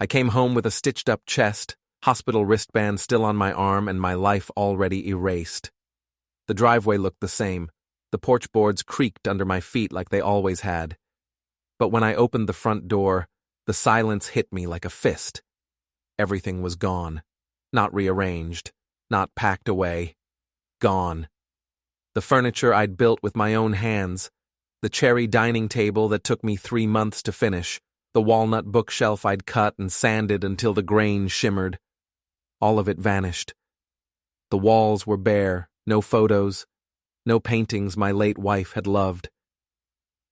I came home with a stitched-up chest, hospital wristband still on my arm, and my life already erased. The driveway looked the same. The porch boards creaked under my feet like they always had. But when I opened the front door, the silence hit me like a fist. Everything was gone. Not rearranged. Not packed away. Gone. The furniture I'd built with my own hands, the cherry dining table that took me 3 months to finish, the walnut bookshelf I'd cut and sanded until the grain shimmered. All of it vanished. The walls were bare, no photos, no paintings my late wife had loved.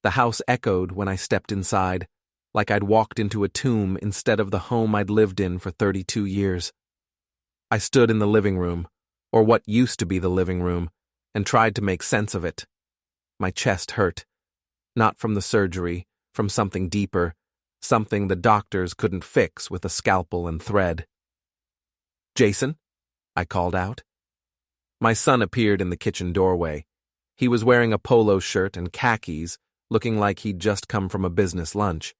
The house echoed when I stepped inside, like I'd walked into a tomb instead of the home I'd lived in for 32 years. I stood in the living room, or what used to be the living room, and tried to make sense of it. My chest hurt. Not from the surgery, from something deeper, something the doctors couldn't fix with a scalpel and thread. "Jason?" I called out. My son appeared in the kitchen doorway. He was wearing a polo shirt and khakis, looking like he'd just come from a business lunch.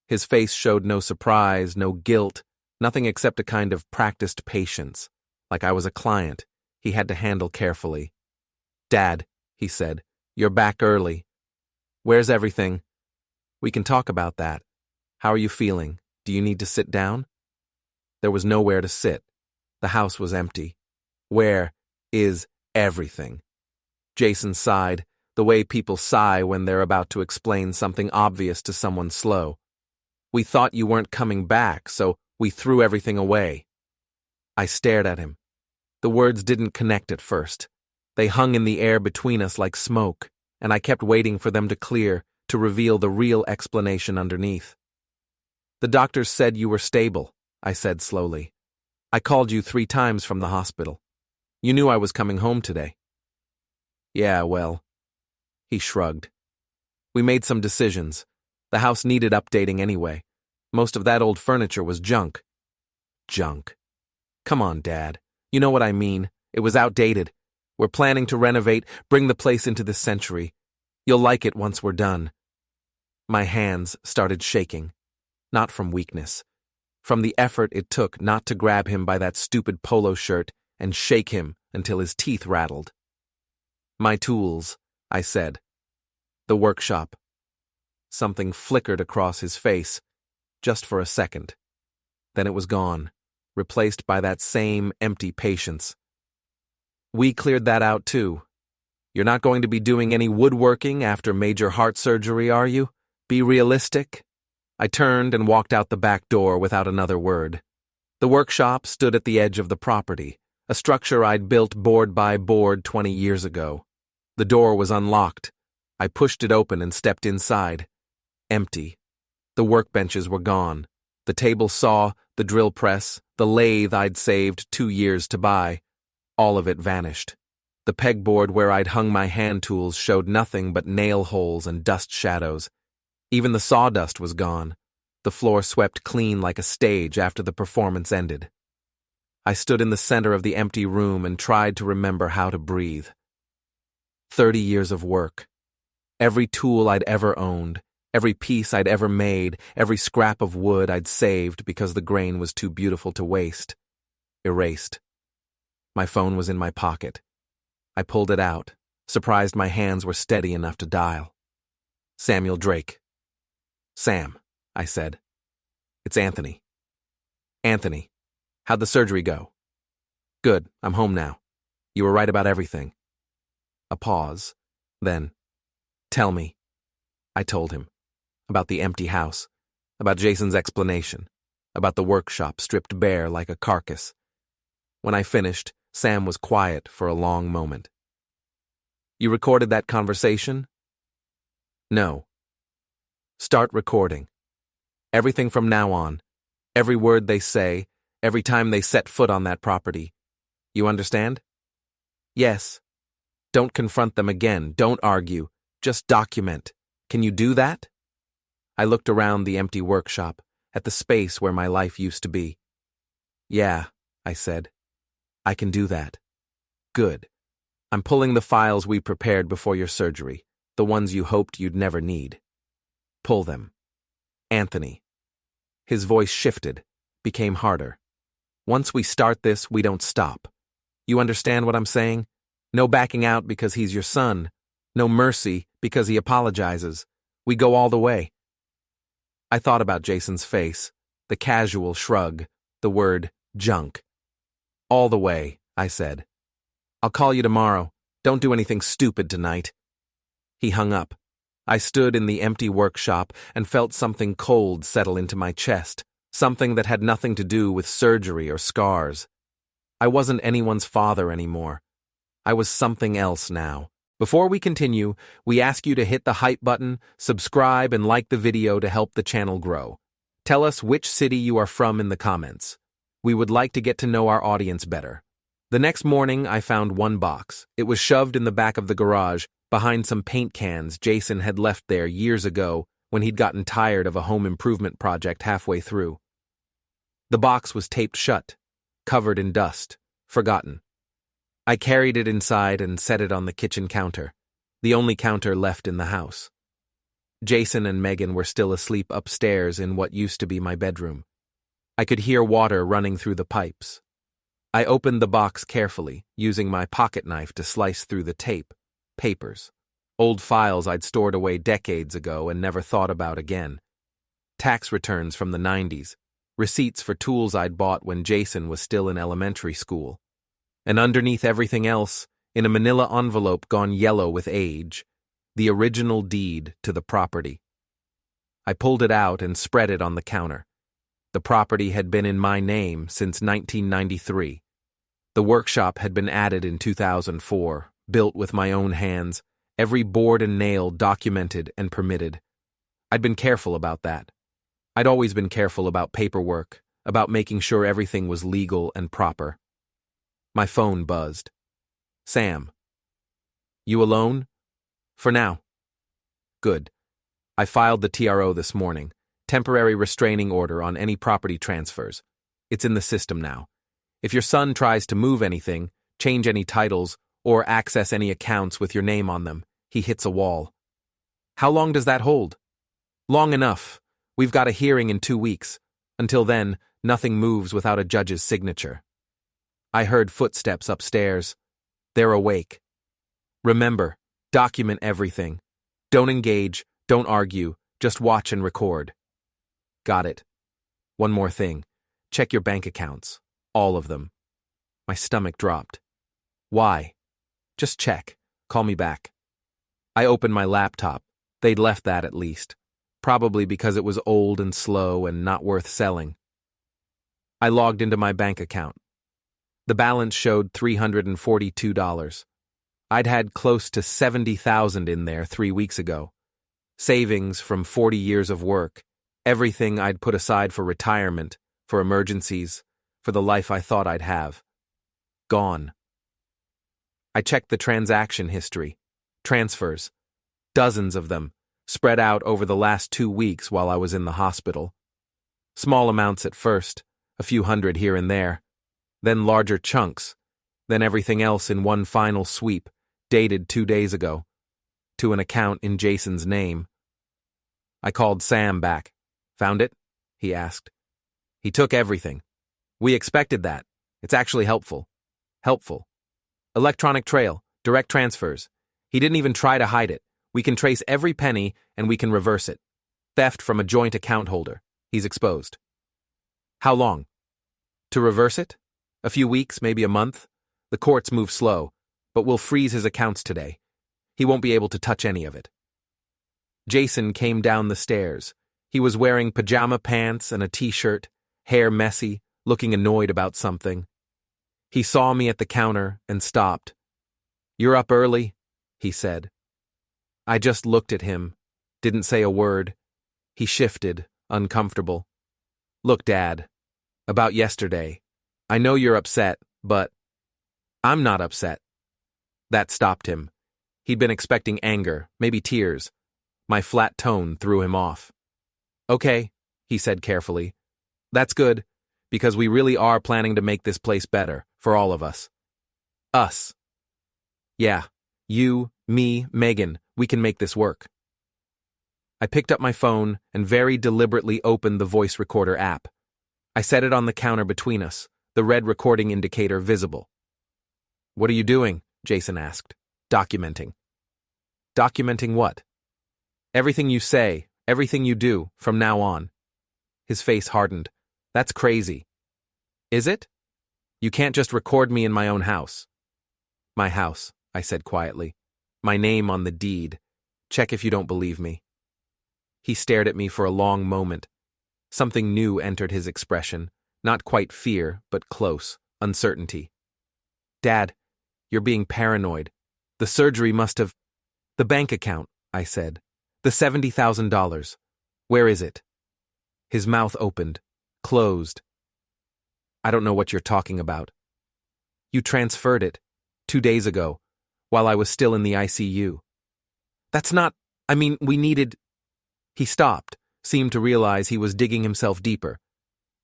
His face showed no surprise, no guilt, nothing except a kind of practiced patience, like I was a client he had to handle carefully. "Dad," he said, "you're back early. Where's everything? We can talk about that. How are you feeling? Do you need to sit down?" There was nowhere to sit. The house was empty. Where is everything? Jason sighed, the way people sigh when they're about to explain something obvious to someone slow. "We thought you weren't coming back, so we threw everything away." I stared at him. The words didn't connect at first. They hung in the air between us like smoke, and I kept waiting for them to clear, to reveal the real explanation underneath. "The doctors said you were stable," I said slowly. "I called you 3 times from the hospital. You knew I was coming home today." "Yeah, well." He shrugged. "We made some decisions. The house needed updating anyway. Most of that old furniture was junk." "Junk. Come on, Dad. You know what I mean. It was outdated. We're planning to renovate, bring the place into this century. You'll like it once we're done." My hands started shaking. Not from weakness. From the effort it took not to grab him by that stupid polo shirt and shake him until his teeth rattled. "My tools," I said. "The workshop." Something flickered across his face, just for a second. Then it was gone, replaced by that same empty patience. "We cleared that out too. You're not going to be doing any woodworking after major heart surgery, are you? Be realistic." I turned and walked out the back door without another word. The workshop stood at the edge of the property, a structure I'd built board by board 20 years ago. The door was unlocked. I pushed it open and stepped inside. Empty. The workbenches were gone. The table saw, the drill press, the lathe I'd saved 2 years to buy. All of it vanished. The pegboard where I'd hung my hand tools showed nothing but nail holes and dust shadows. Even the sawdust was gone. The floor swept clean like a stage after the performance ended. I stood in the center of the empty room and tried to remember how to breathe. 30 years of work. Every tool I'd ever owned, every piece I'd ever made, every scrap of wood I'd saved because the grain was too beautiful to waste. Erased. My phone was in my pocket. I pulled it out, surprised my hands were steady enough to dial. Samuel Drake. "Sam," I said. "It's Anthony." "Anthony, how'd the surgery go?" "Good, I'm home now. You were right about everything." A pause. Then, "Tell me." I told him. About the empty house. About Jason's explanation. About the workshop stripped bare like a carcass. When I finished, Sam was quiet for a long moment. "You recorded that conversation?" "No." "Start recording. Everything from now on. Every word they say, every time they set foot on that property. You understand?" "Yes." "Don't confront them again. Don't argue. Just document. Can you do that?" I looked around the empty workshop, at the space where my life used to be. "Yeah," I said. "I can do that." "Good. I'm pulling the files we prepared before your surgery, the ones you hoped you'd never need. Pull them. Anthony." His voice shifted, became harder. Once we start this, we don't stop. You understand what I'm saying? No backing out because he's your son. No mercy because he apologizes. We go all the way. I thought about Jason's face, the casual shrug, the word junk. All the way, I said. I'll call you tomorrow. Don't do anything stupid tonight. He hung up. I stood in the empty workshop and felt something cold settle into my chest, something that had nothing to do with surgery or scars. I wasn't anyone's father anymore. I was something else now. Before we continue, we ask you to hit the hype button, subscribe, and like the video to help the channel grow. Tell us which city you are from in the comments. We would like to get to know our audience better. The next morning, I found one box. It was shoved in the back of the garage, behind some paint cans Jason had left there years ago when he'd gotten tired of a home improvement project halfway through. The box was taped shut, covered in dust, forgotten. I carried it inside and set it on the kitchen counter, the only counter left in the house. Jason and Megan were still asleep upstairs in what used to be my bedroom. I could hear water running through the pipes. I opened the box carefully, using my pocket knife to slice through the tape, papers, old files I'd stored away decades ago and never thought about again. Tax returns from the 90s, receipts for tools I'd bought when Jason was still in elementary school. And underneath everything else, in a manila envelope gone yellow with age, the original deed to the property. I pulled it out and spread it on the counter. The property had been in my name since 1993. The workshop had been added in 2004, built with my own hands, every board and nail documented and permitted. I'd been careful about that. I'd always been careful about paperwork, about making sure everything was legal and proper. My phone buzzed. Sam. You alone? For now. Good. I filed the TRO this morning. Temporary restraining order on any property transfers. It's in the system now. If your son tries to move anything, change any titles, or access any accounts with your name on them, he hits a wall. How long does that hold? Long enough. We've got a hearing in 2 weeks. Until then, nothing moves without a judge's signature. I heard footsteps upstairs. They're awake. Remember, document everything. Don't engage, don't argue, just watch and record. Got it. One more thing. Check your bank accounts. All of them. My stomach dropped. Why? Just check. Call me back. I opened my laptop. They'd left that at least. Probably because it was old and slow and not worth selling. I logged into my bank account. The balance showed $342. I'd had close to $70,000 in there 3 weeks ago. Savings from 40 years of work. Everything I'd put aside for retirement, for emergencies, for the life I thought I'd have. Gone. I checked the transaction history. Transfers. Dozens of them, spread out over the last 2 weeks while I was in the hospital. Small amounts at first, a few hundred here and there. Then larger chunks, then everything else in one final sweep, dated 2 days ago, to an account in Jason's name. I called Sam back. Found it? He asked. He took everything. We expected that. It's actually helpful. Helpful. Electronic trail, direct transfers. He didn't even try to hide it. We can trace every penny and we can reverse it. Theft from a joint account holder. He's exposed. How long? To reverse it? A few weeks, maybe a month. The courts move slow, but we'll freeze his accounts today. He won't be able to touch any of it. Jason came down the stairs. He was wearing pajama pants and a t-shirt, hair messy, looking annoyed about something. He saw me at the counter and stopped. "You're up early," he said. I just looked at him, didn't say a word. He shifted, uncomfortable. "Look, Dad, about yesterday. I know you're upset, but I'm not upset." That stopped him. He'd been expecting anger, maybe tears. My flat tone threw him off. "Okay," he said carefully. "That's good, because we really are planning to make this place better, for all of us. Us. Yeah, you, me, Megan, we can make this work." I picked up my phone and very deliberately opened the voice recorder app. I set it on the counter between us, the red recording indicator visible. "What are you doing?" Jason asked. "Documenting." "Documenting what?" "Everything you say, everything you do, from now on." His face hardened. "That's crazy." "Is it? You can't just record me in my own house." "My house," I said quietly. "My name on the deed. Check if you don't believe me." He stared at me for a long moment. Something new entered his expression, not quite fear, but close, uncertainty. "Dad, you're being paranoid. The surgery must have—" "The bank account," I said. "The $70,000. Where is it?" His mouth opened, closed. "I don't know what you're talking about." "You transferred it 2 days ago, while I was still in the ICU." "That's not— we needed—" He stopped, seemed to realize he was digging himself deeper.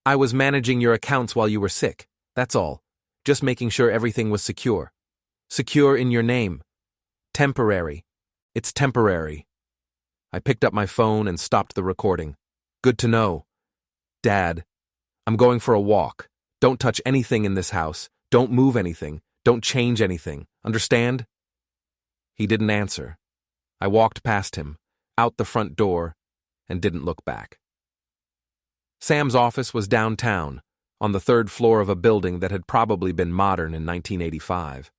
"I was managing your accounts while you were sick, that's all. Just making sure everything was secure. Secure in your name. Temporary. It's temporary." I picked up my phone and stopped the recording. "Good to know. Dad, I'm going for a walk. Don't touch anything in this house. Don't move anything. Don't change anything. Understand?" He didn't answer. I walked past him, out the front door, and didn't look back. Sam's office was downtown, on the 3rd floor of a building that had probably been modern in 1985.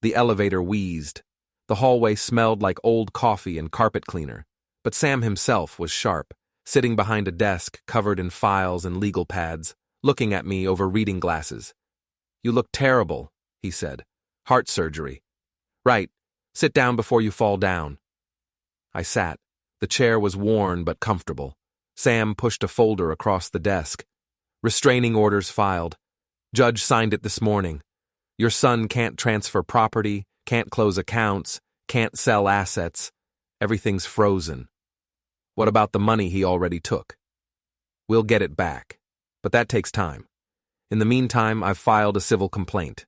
The elevator wheezed. The hallway smelled like old coffee and carpet cleaner, but Sam himself was sharp, sitting behind a desk covered in files and legal pads, looking at me over reading glasses. "You look terrible," he said. "Heart surgery." "Right. Sit down before you fall down." I sat. The chair was worn but comfortable. Sam pushed a folder across the desk. "Restraining orders filed. Judge signed it this morning. Your son can't transfer property, can't close accounts, can't sell assets. Everything's frozen." "What about the money he already took?" "We'll get it back. But that takes time. In the meantime, I've filed a civil complaint.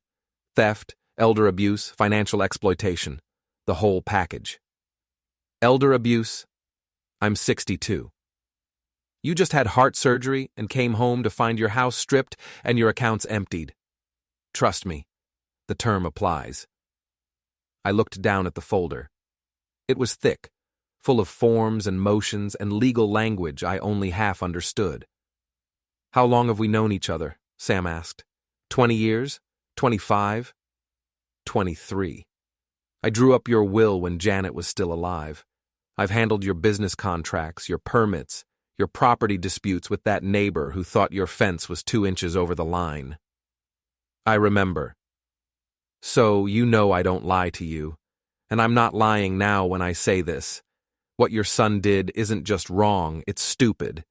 Theft, elder abuse, financial exploitation. The whole package." "Elder abuse? I'm 62. You just had heart surgery and came home to find your house stripped and your accounts emptied. Trust me, the term applies." I looked down at the folder. It was thick, full of forms and motions and legal language I only half understood. "How long have we known each other?" Sam asked. 20 years? 25? 23. I drew up your will when Janet was still alive. I've handled your business contracts, your permits, your property disputes with that neighbor who thought your fence was 2 inches over the line." "I remember." "So you know I don't lie to you. And I'm not lying now when I say this. What your son did isn't just wrong, it's stupid.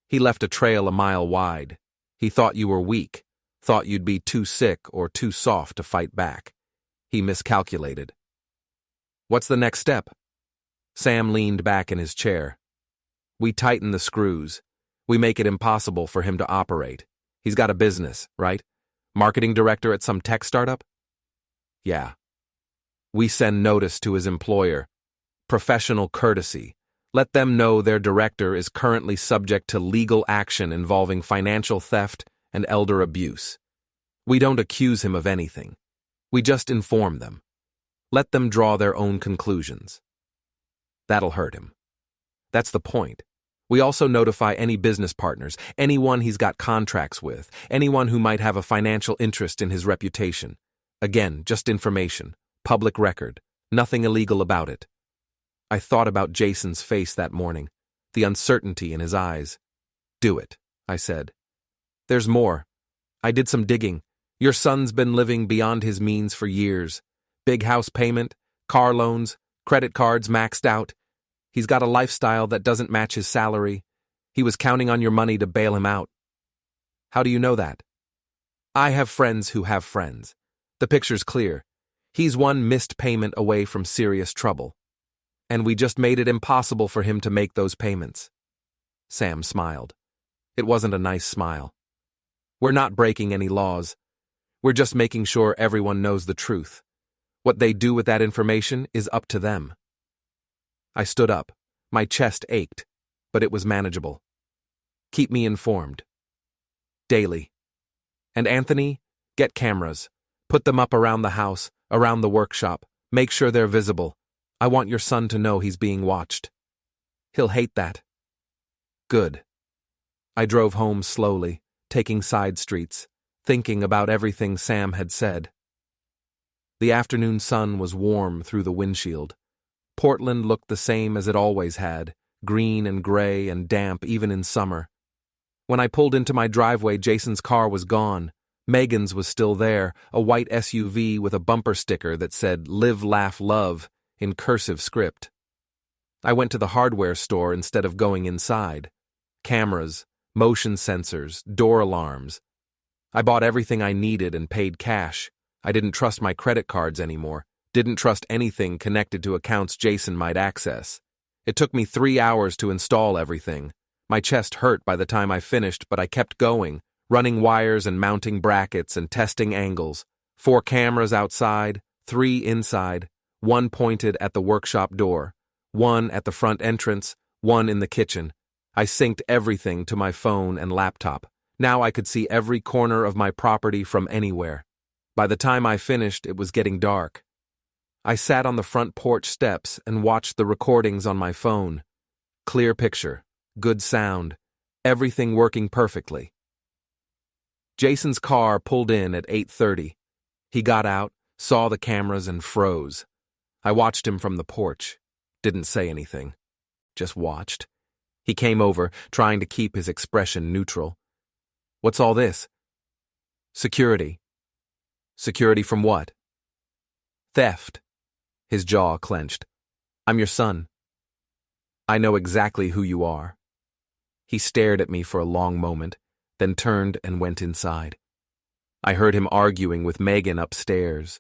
He left a trail a mile wide. He thought you were weak, thought you'd be too sick or too soft to fight back. He miscalculated." "What's the next step?" Sam leaned back in his chair. "We tighten the screws. We make it impossible for him to operate. He's got a business, right? Marketing director at some tech startup?" "Yeah." "We send notice to his employer. Professional courtesy. Let them know their director is currently subject to legal action involving financial theft and elder abuse. We don't accuse him of anything. We just inform them. Let them draw their own conclusions." "That'll hurt him." "That's the point. We also notify any business partners, anyone he's got contracts with, anyone who might have a financial interest in his reputation. Again, just information, public record, nothing illegal about it." I thought about Jason's face that morning, the uncertainty in his eyes. "Do it," I said. "There's more. I did some digging. Your son's been living beyond his means for years. Big house payment, car loans, credit cards maxed out. He's got a lifestyle that doesn't match his salary. He was counting on your money to bail him out." "How do you know that?" "I have friends who have friends. The picture's clear. He's one missed payment away from serious trouble. And we just made it impossible for him to make those payments." Sam smiled. It wasn't a nice smile. "We're not breaking any laws. We're just making sure everyone knows the truth. What they do with that information is up to them." I stood up. My chest ached, but it was manageable. "Keep me informed." daily. And Anthony, get cameras. Put them up around the house, around the workshop. Make sure they're visible. I want your son to know he's being watched. He'll hate that. Good. I drove home slowly, taking side streets, thinking about everything Sam had said. The afternoon sun was warm through the windshield. Portland looked the same as it always had, green and gray and damp even in summer. When I pulled into my driveway, Jason's car was gone. Megan's was still there, a white SUV with a bumper sticker that said "Live, Laugh, Love" in cursive script. I went to the hardware store instead of going inside. Cameras, motion sensors, door alarms. I bought everything I needed and paid cash. I didn't trust my credit cards anymore, didn't trust anything connected to accounts Jason might access. It took me 3 hours to install everything. My chest hurt by the time I finished, but I kept going, running wires and mounting brackets and testing angles. 4 cameras outside, 3 inside, 1 pointed at the workshop door, 1 at the front entrance, 1 in the kitchen. I synced everything to my phone and laptop. Now I could see every corner of my property from anywhere. By the time I finished, it was getting dark. I sat on the front porch steps and watched the recordings on my phone. Clear picture, good sound, everything working perfectly. Jason's car pulled in at 8:30. He got out, saw the cameras, and froze. I watched him from the porch. Didn't say anything. Just watched. He came over, trying to keep his expression neutral. What's all this? Security. Security from what? Theft. His jaw clenched. I'm your son. I know exactly who you are. He stared at me for a long moment, then turned and went inside. I heard him arguing with Megan upstairs.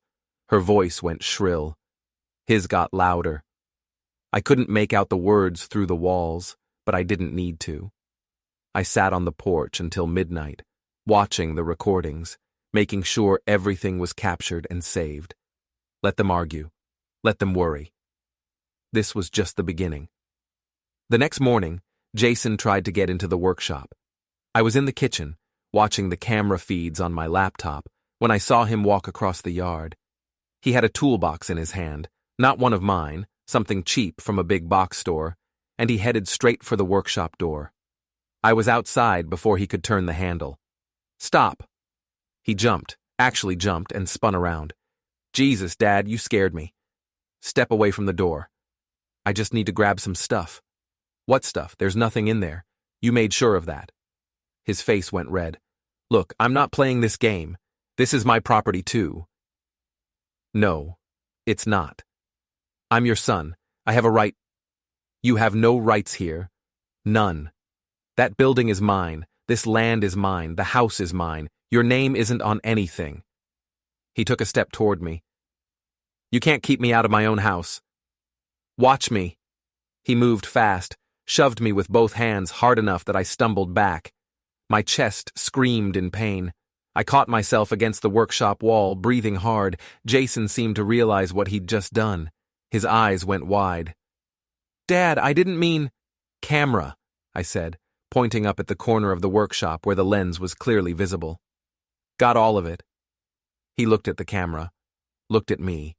Her voice went shrill. His got louder. I couldn't make out the words through the walls, but I didn't need to. I sat on the porch until midnight, watching the recordings, making sure everything was captured and saved. Let them argue. Let them worry. This was just the beginning. The next morning, Jason tried to get into the workshop. I was in the kitchen, watching the camera feeds on my laptop, when I saw him walk across the yard. He had a toolbox in his hand, not one of mine, something cheap from a big box store, and he headed straight for the workshop door. I was outside before he could turn the handle. Stop! He actually jumped, and spun around. Jesus, Dad, you scared me. Step away from the door. I just need to grab some stuff. What stuff? There's nothing in there. You made sure of that. His face went red. Look, I'm not playing this game. This is my property too. No, it's not. I'm your son. I have a right. You have no rights here. None. That building is mine. This land is mine. The house is mine. Your name isn't on anything. He took a step toward me. You can't keep me out of my own house. Watch me. He moved fast, shoved me with both hands hard enough that I stumbled back. My chest screamed in pain. I caught myself against the workshop wall, breathing hard. Jason seemed to realize what he'd just done. His eyes went wide. Dad, I didn't mean... Camera, I said, pointing up at the corner of the workshop where the lens was clearly visible. Got all of it. He looked at the camera, looked at me.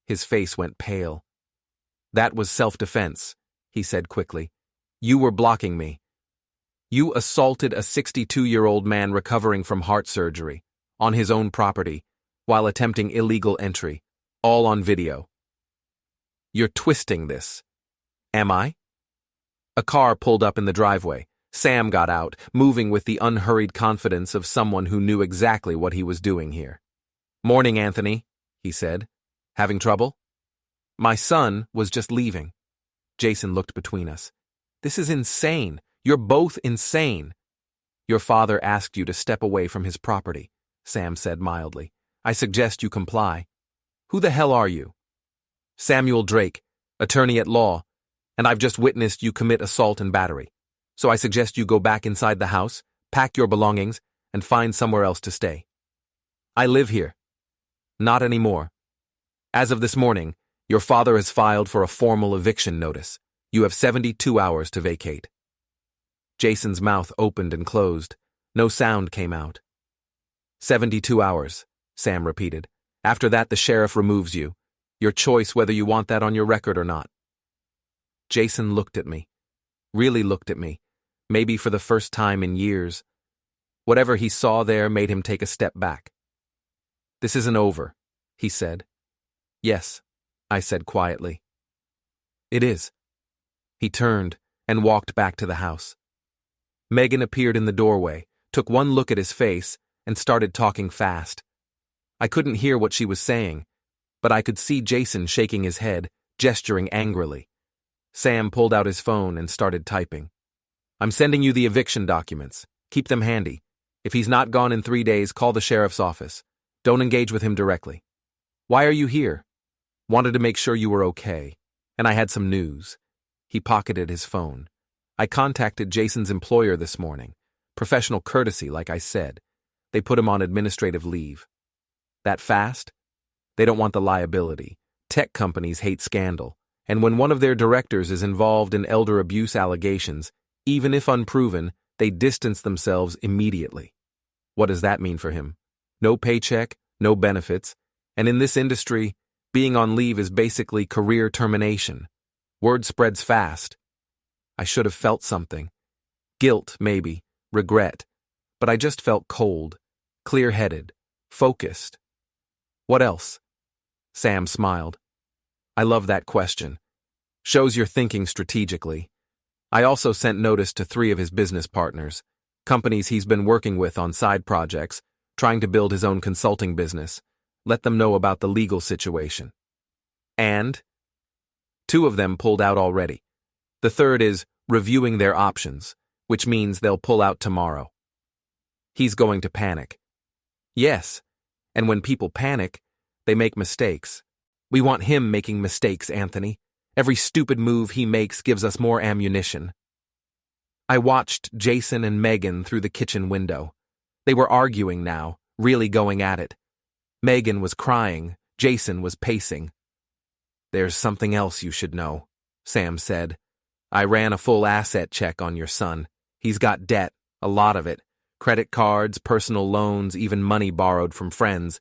His face went pale. That was self-defense, he said quickly. You were blocking me. You assaulted a 62-year-old man recovering from heart surgery, on his own property, while attempting illegal entry, all on video. You're twisting this. Am I? A car pulled up in the driveway. Sam got out, moving with the unhurried confidence of someone who knew exactly what he was doing here. Morning, Anthony, he said. Having trouble? My son was just leaving. Jason looked between us. This is insane. You're both insane. Your father asked you to step away from his property, Sam said mildly. I suggest you comply. Who the hell are you? Samuel Drake, attorney at law, and I've just witnessed you commit assault and battery. So I suggest you go back inside the house, pack your belongings, and find somewhere else to stay. I live here. Not anymore. As of this morning, your father has filed for a formal eviction notice. You have 72 hours to vacate. Jason's mouth opened and closed. No sound came out. 72 hours, Sam repeated. After that, the sheriff removes you. Your choice whether you want that on your record or not. Jason looked at me. Really looked at me. Maybe for the first time in years. Whatever he saw there made him take a step back. This isn't over, he said. Yes, I said quietly. It is. He turned and walked back to the house. Megan appeared in the doorway, took one look at his face, and started talking fast. I couldn't hear what she was saying, but I could see Jason shaking his head, gesturing angrily. Sam pulled out his phone and started typing. I'm sending you the eviction documents. Keep them handy. If he's not gone in 3 days, call the sheriff's office. Don't engage with him directly. Why are you here? Wanted to make sure you were okay. And I had some news. He pocketed his phone. I contacted Jason's employer this morning. Professional courtesy, like I said. They put him on administrative leave. That fast? They don't want the liability. Tech companies hate scandal. And when one of their directors is involved in elder abuse allegations, even if unproven, they distance themselves immediately. What does that mean for him? No paycheck, no benefits, and in this industry, being on leave is basically career termination. Word spreads fast. I should have felt something. Guilt, maybe, regret, but I just felt cold, clear-headed, focused. What else? Sam smiled. I love that question. Shows you're thinking strategically. I also sent notice to 3 of his business partners, companies he's been working with on side projects, trying to build his own consulting business. Let them know about the legal situation. And 2 of them pulled out already. The third is reviewing their options, which means they'll pull out tomorrow. He's going to panic. Yes, and when people panic, they make mistakes. We want him making mistakes, Anthony. Every stupid move he makes gives us more ammunition. I watched Jason and Megan through the kitchen window. They were arguing now, really going at it. Megan was crying, Jason was pacing. There's something else you should know, Sam said. I ran a full asset check on your son. He's got debt, a lot of it. Credit cards, personal loans, even money borrowed from friends.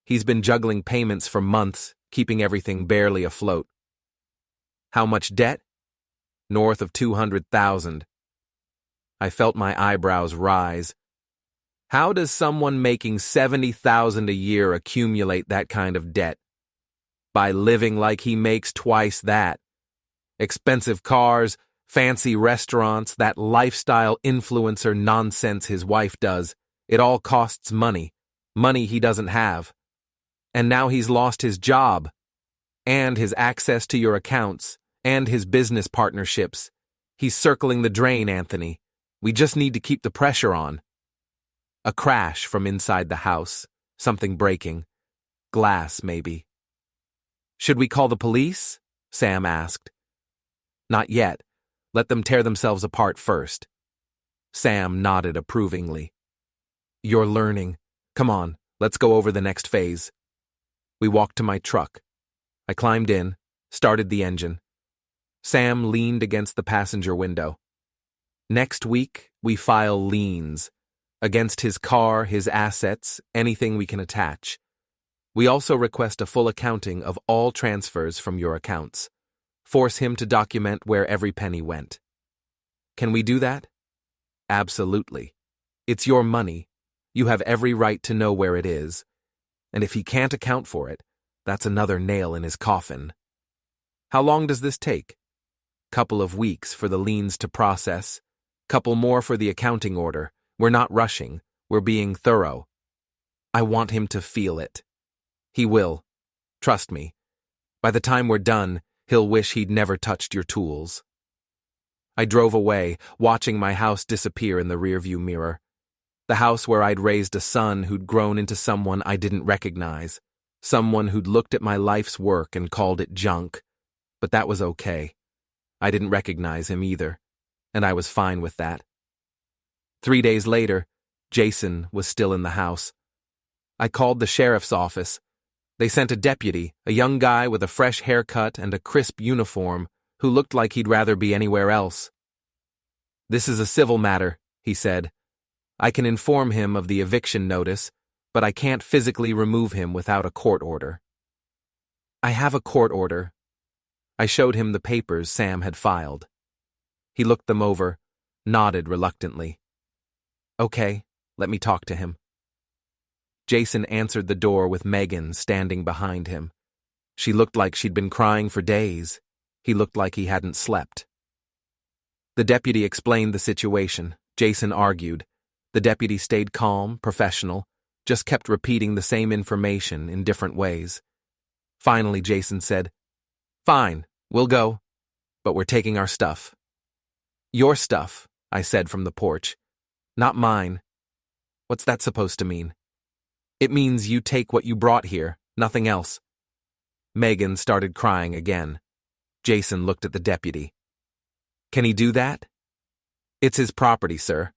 He's been juggling payments for months, keeping everything barely afloat. How much debt? North of 200,000. I felt my eyebrows rise. How does someone making 70,000 a year accumulate that kind of debt? By living like he makes twice that. Expensive cars, fancy restaurants, that lifestyle influencer nonsense his wife does. It all costs money. Money he doesn't have. And now he's lost his job. And his access to your accounts. And his business partnerships. He's circling the drain, Anthony. We just need to keep the pressure on. A crash from inside the house. Something breaking. Glass, maybe. Should we call the police? Sam asked. Not yet. Let them tear themselves apart first. Sam nodded approvingly. You're learning. Come on, let's go over the next phase. We walked to my truck. I climbed in, started the engine. Sam leaned against the passenger window. Next week, we file liens. Against his car, his assets, anything we can attach. We also request a full accounting of all transfers from your accounts. Force him to document where every penny went. Can we do that? Absolutely. It's your money. You have every right to know where it is. And if he can't account for it, that's another nail in his coffin. How long does this take? Couple of weeks for the liens to process. Couple more for the accounting order. We're not rushing. We're being thorough. I want him to feel it. He will. Trust me. By the time we're done, he'll wish he'd never touched your tools. I drove away, watching my house disappear in the rearview mirror. The house where I'd raised a son who'd grown into someone I didn't recognize. Someone who'd looked at my life's work and called it junk. But that was okay. I didn't recognize him either, and I was fine with that. 3 days later, Jason was still in the house. I called the sheriff's office. They sent a deputy, a young guy with a fresh haircut and a crisp uniform, who looked like he'd rather be anywhere else. This is a civil matter, he said. I can inform him of the eviction notice, but I can't physically remove him without a court order. I have a court order. I showed him the papers Sam had filed. He looked them over, nodded reluctantly. Okay, let me talk to him. Jason answered the door with Megan standing behind him. She looked like she'd been crying for days. He looked like he hadn't slept. The deputy explained the situation. Jason argued. The deputy stayed calm, professional, just kept repeating the same information in different ways. Finally, Jason said, "Fine, we'll go, but we're taking our stuff." "Your stuff," I said from the porch. "Not mine." "What's that supposed to mean?" "It means you take what you brought here, nothing else." Megan started crying again. Jason looked at the deputy. "Can he do that?" "It's his property, sir.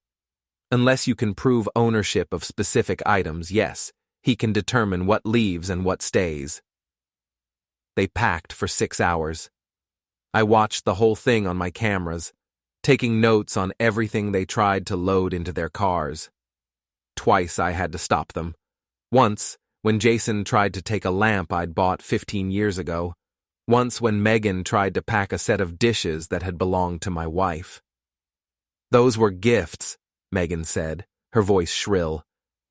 Unless you can prove ownership of specific items, yes, he can determine what leaves and what stays." They packed for 6 hours. I watched the whole thing on my cameras, taking notes on everything they tried to load into their cars. Twice I had to stop them. Once, when Jason tried to take a lamp I'd bought 15 years ago. Once when Megan tried to pack a set of dishes that had belonged to my wife. "Those were gifts," Megan said, her voice shrill.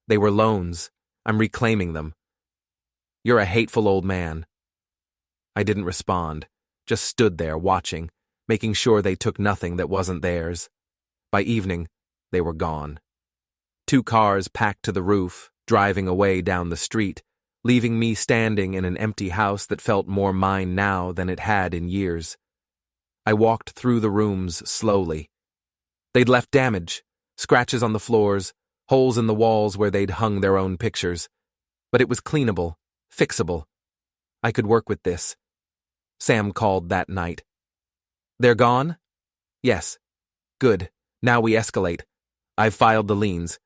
"They were loans. I'm reclaiming them." "You're a hateful old man." I didn't respond, just stood there watching, making sure they took nothing that wasn't theirs. By evening, they were gone. 2 cars packed to the roof, driving away down the street, leaving me standing in an empty house that felt more mine now than it had in years. I walked through the rooms slowly. They'd left damage, scratches on the floors, holes in the walls where they'd hung their own pictures. But it was cleanable, fixable. I could work with this. Sam called that night. "They're gone?" "Yes." "Good. Now we escalate. I've filed the liens.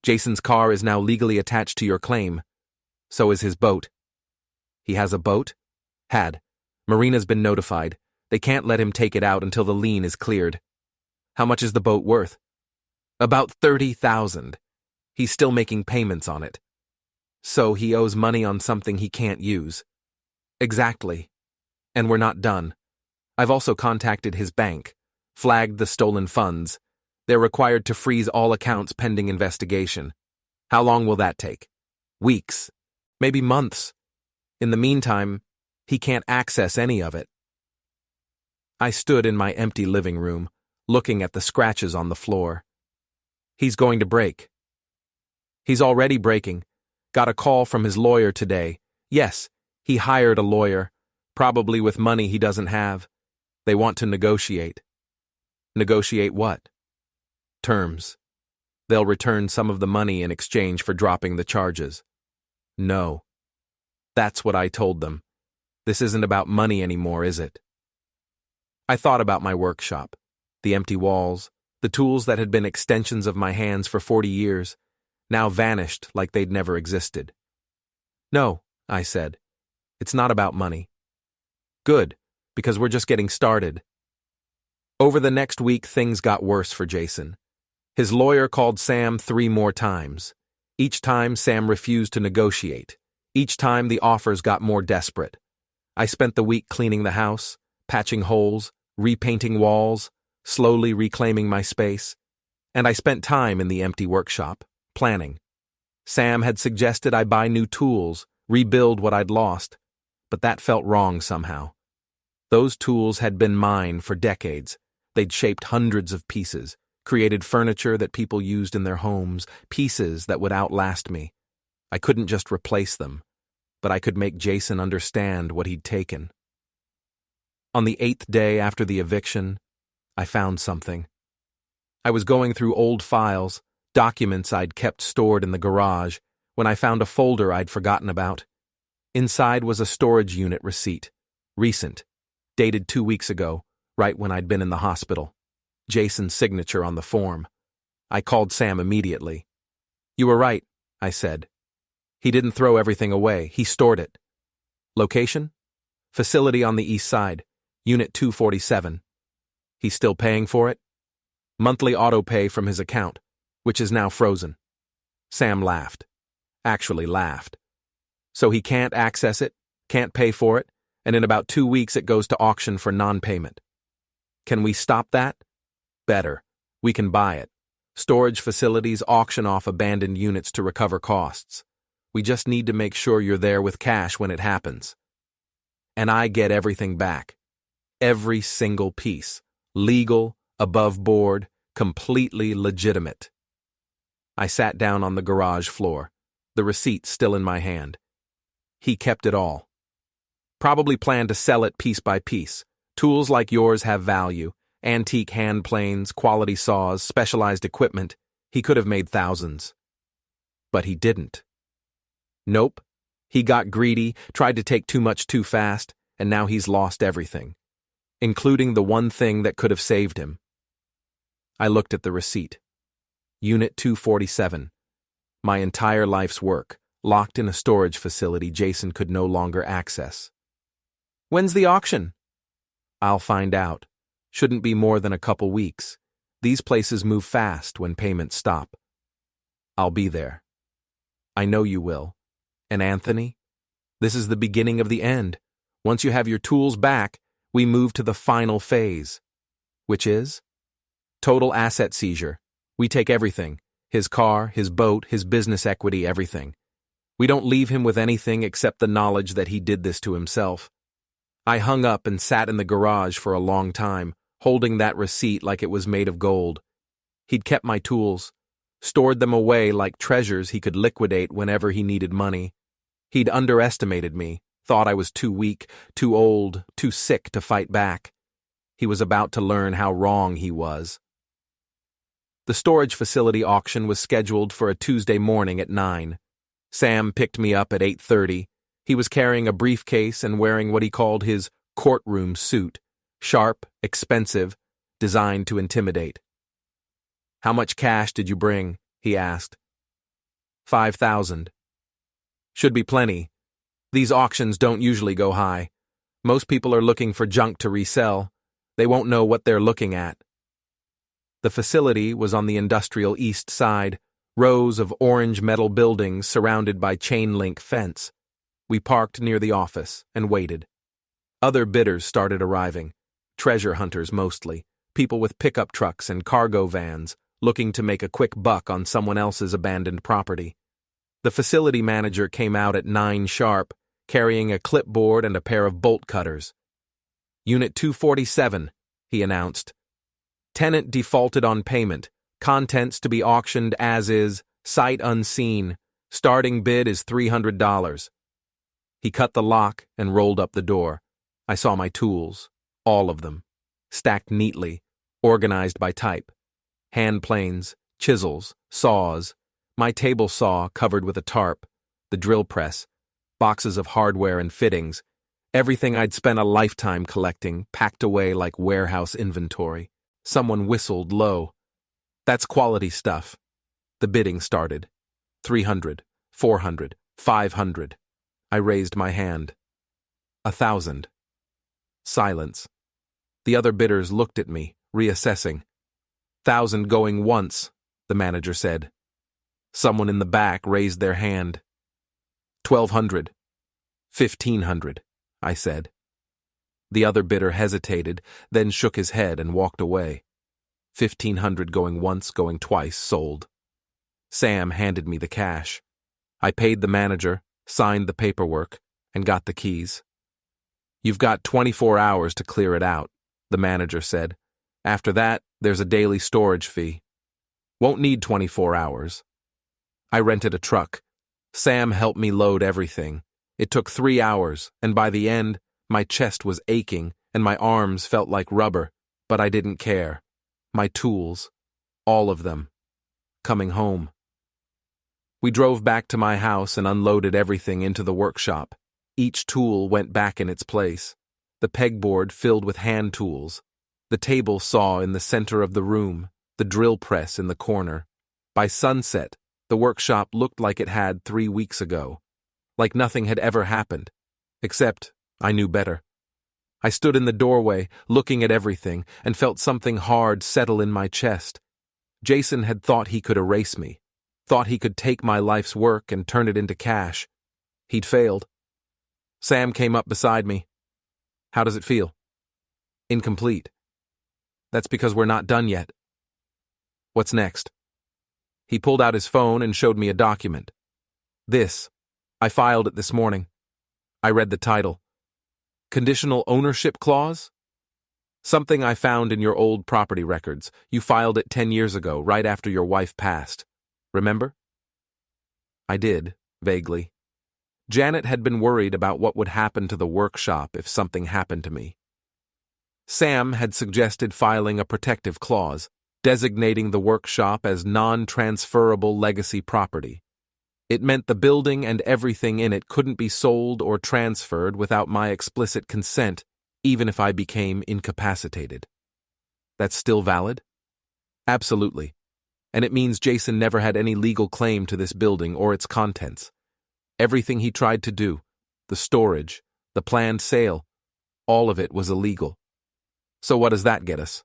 Jason's car is now legally attached to your claim. So is his boat." "He has a boat?" "Had. Marina's been notified. They can't let him take it out until the lien is cleared." "How much is the boat worth?" "About 30,000. He's still making payments on it." "So he owes money on something he can't use." "Exactly. And we're not done. I've also contacted his bank, flagged the stolen funds. They're required to freeze all accounts pending investigation. How long will that take?" "Weeks. Maybe months. In the meantime, he can't access any of it." I stood in my empty living room, looking at the scratches on the floor. "He's going to break." "He's already breaking. Got a call from his lawyer today. Yes, he hired a lawyer, probably with money he doesn't have. They want to negotiate." "Negotiate what?" "Terms. They'll return some of the money in exchange for dropping the charges." "No." "That's what I told them. This isn't about money anymore, is it?" I thought about my workshop, the empty walls, the tools that had been extensions of my hands for 40 years, now vanished like they'd never existed. "No," I said. "It's not about money." "Good, because we're just getting started." Over the next week, things got worse for Jason. His lawyer called Sam 3 more times. Each time, Sam refused to negotiate. Each time, the offers got more desperate. I spent the week cleaning the house, patching holes, repainting walls, slowly reclaiming my space. And I spent time in the empty workshop, planning. Sam had suggested I buy new tools, rebuild what I'd lost, but that felt wrong somehow. Those tools had been mine for decades. They'd shaped hundreds of pieces, created furniture that people used in their homes, pieces that would outlast me. I couldn't just replace them, but I could make Jason understand what he'd taken. On the 8th day after the eviction, I found something. I was going through old files, documents I'd kept stored in the garage, when I found a folder I'd forgotten about. Inside was a storage unit receipt, recent, dated 2 weeks ago, right when I'd been in the hospital. Jason's signature on the form. I called Sam immediately. "You were right," I said. "He didn't throw everything away, he stored it." "Location?" "Facility on the east side, Unit 247. "He's still paying for it?" "Monthly auto pay from his account. which is now frozen. Sam laughed. Actually laughed. So he can't access it, can't pay for it, and in about 2 weeks it goes to auction for non-payment. Can we stop that? Better. We can buy it. Storage facilities auction off abandoned units to recover costs. We just need to make sure you're there with cash when it happens. And I get everything back. Every single piece. Legal, above board, completely legitimate. I sat down on the garage floor, the receipt still in my hand. He kept it all. Probably planned to sell it piece by piece. Tools like yours have value. Antique hand planes, quality saws, specialized equipment. He could have made thousands. But he didn't. Nope. He got greedy, tried to take too much too fast, and now he's lost everything, including the one thing that could have saved him. I looked at the receipt. Unit 247. My entire life's work, locked in a storage facility Jason could no longer access. When's the auction? I'll find out. Shouldn't be more than a couple weeks. These places move fast when payments stop. I'll be there. I know you will. And Anthony? This is the beginning of the end. Once you have your tools back, we move to the final phase. Which is? Total asset seizure. We take everything. His car, his boat, his business equity, everything. We don't leave him with anything except the knowledge that he did this to himself. I hung up and sat in the garage for a long time, holding that receipt like it was made of gold. He'd kept my tools, stored them away like treasures he could liquidate whenever he needed money. He'd underestimated me, thought I was too weak, too old, too sick to fight back. He was about to learn how wrong he was. The storage facility auction was scheduled for a Tuesday morning at 9. Sam picked me up at 8:30. He was carrying a briefcase and wearing what he called his courtroom suit, sharp, expensive, designed to intimidate. How much cash did you bring? He asked. 5,000. Should be plenty. These auctions don't usually go high. Most people are looking for junk to resell. They won't know what they're looking at. The facility was on the industrial east side, rows of orange metal buildings surrounded by chain-link fence. We parked near the office and waited. Other bidders started arriving, treasure hunters mostly, people with pickup trucks and cargo vans, looking to make a quick buck on someone else's abandoned property. The facility manager came out at 9 sharp, carrying a clipboard and a pair of bolt cutters. Unit 247, he announced. Tenant defaulted on payment. Contents to be auctioned as is, sight unseen. Starting bid is $300. He cut the lock and rolled up the door. I saw my tools, all of them, stacked neatly, organized by type. Hand planes, chisels, saws, my table saw covered with a tarp, the drill press, boxes of hardware and fittings, everything I'd spent a lifetime collecting, packed away like warehouse inventory. Someone whistled low. That's quality stuff. The bidding started. 300, 400, 500. I raised my hand. 1,000. Silence. The other bidders looked at me, reassessing. 1,000 going once, the manager said. Someone in the back raised their hand. 1,200. 1,500, I said. The other bidder hesitated, then shook his head and walked away. 1,500 going once, going twice, sold. Sam handed me the cash. I paid the manager, signed the paperwork, and got the keys. You've got 24 hours to clear it out, the manager said. After that, there's a daily storage fee. Won't need 24 hours. I rented a truck. Sam helped me load everything. It took 3 hours, and by the end, my chest was aching and my arms felt like rubber, but I didn't care. My tools, all of them. Coming home. We drove back to my house and unloaded everything into the workshop. Each tool went back in its place. The pegboard filled with hand tools. The table saw in the center of the room. The drill press in the corner. By sunset, the workshop looked like it had 3 weeks ago. Like nothing had ever happened. Except, I knew better. I stood in the doorway, looking at everything, and felt something hard settle in my chest. Jason had thought he could erase me, thought he could take my life's work and turn it into cash. He'd failed. Sam came up beside me. How does it feel? Incomplete. That's because we're not done yet. What's next? He pulled out his phone and showed me a document. This. I filed it this morning. I read the title. Conditional ownership clause? Something I found in your old property records. You filed it 10 years ago, right after your wife passed. Remember? I did, vaguely. Janet had been worried about what would happen to the workshop if something happened to me. Sam had suggested filing a protective clause, designating the workshop as non-transferable legacy property. It meant the building and everything in it couldn't be sold or transferred without my explicit consent, even if I became incapacitated. That's still valid? Absolutely. And it means Jason never had any legal claim to this building or its contents. Everything he tried to do, the storage, the planned sale, all of it was illegal. So what does that get us?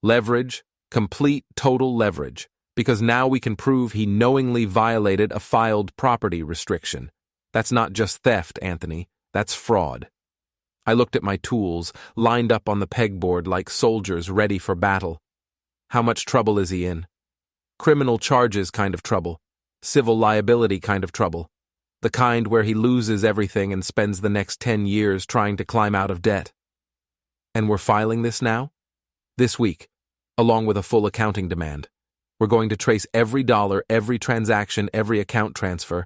Leverage, complete, total leverage, because now we can prove he knowingly violated a filed property restriction. That's not just theft, Anthony, that's fraud. I looked at my tools, lined up on the pegboard like soldiers ready for battle. How much trouble is he in? Criminal charges kind of trouble, civil liability kind of trouble, the kind where he loses everything and spends the next 10 years trying to climb out of debt. And we're filing this now? This week, along with a full accounting demand. We're going to trace every dollar, every transaction, every account transfer,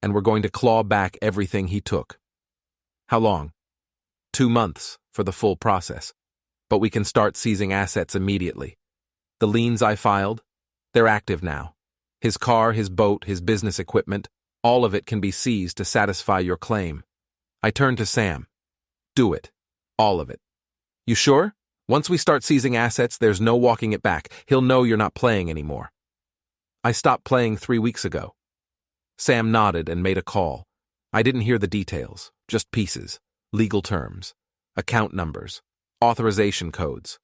and we're going to claw back everything he took. How long? 2 months for the full process. But we can start seizing assets immediately. The liens I filed, they're active now. His car, his boat, his business equipment, all of it can be seized to satisfy your claim. I turned to Sam. Do it. All of it. You sure? Once we start seizing assets, there's no walking it back. He'll know you're not playing anymore. I stopped playing 3 weeks ago. Sam nodded and made a call. I didn't hear the details, just pieces, legal terms, account numbers, authorization codes.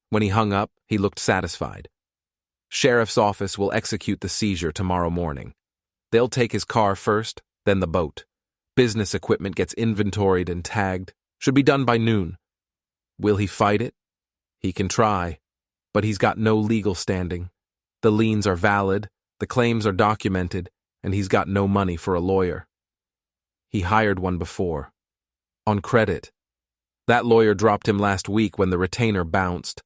When he hung up, he looked satisfied. Sheriff's office will execute the seizure tomorrow morning. They'll take his car first, then the boat. Business equipment gets inventoried and tagged. Should be done by noon. Will he fight it? He can try, but he's got no legal standing. The liens are valid, the claims are documented, and he's got no money for a lawyer. He hired one before. On credit. That lawyer dropped him last week when the retainer bounced.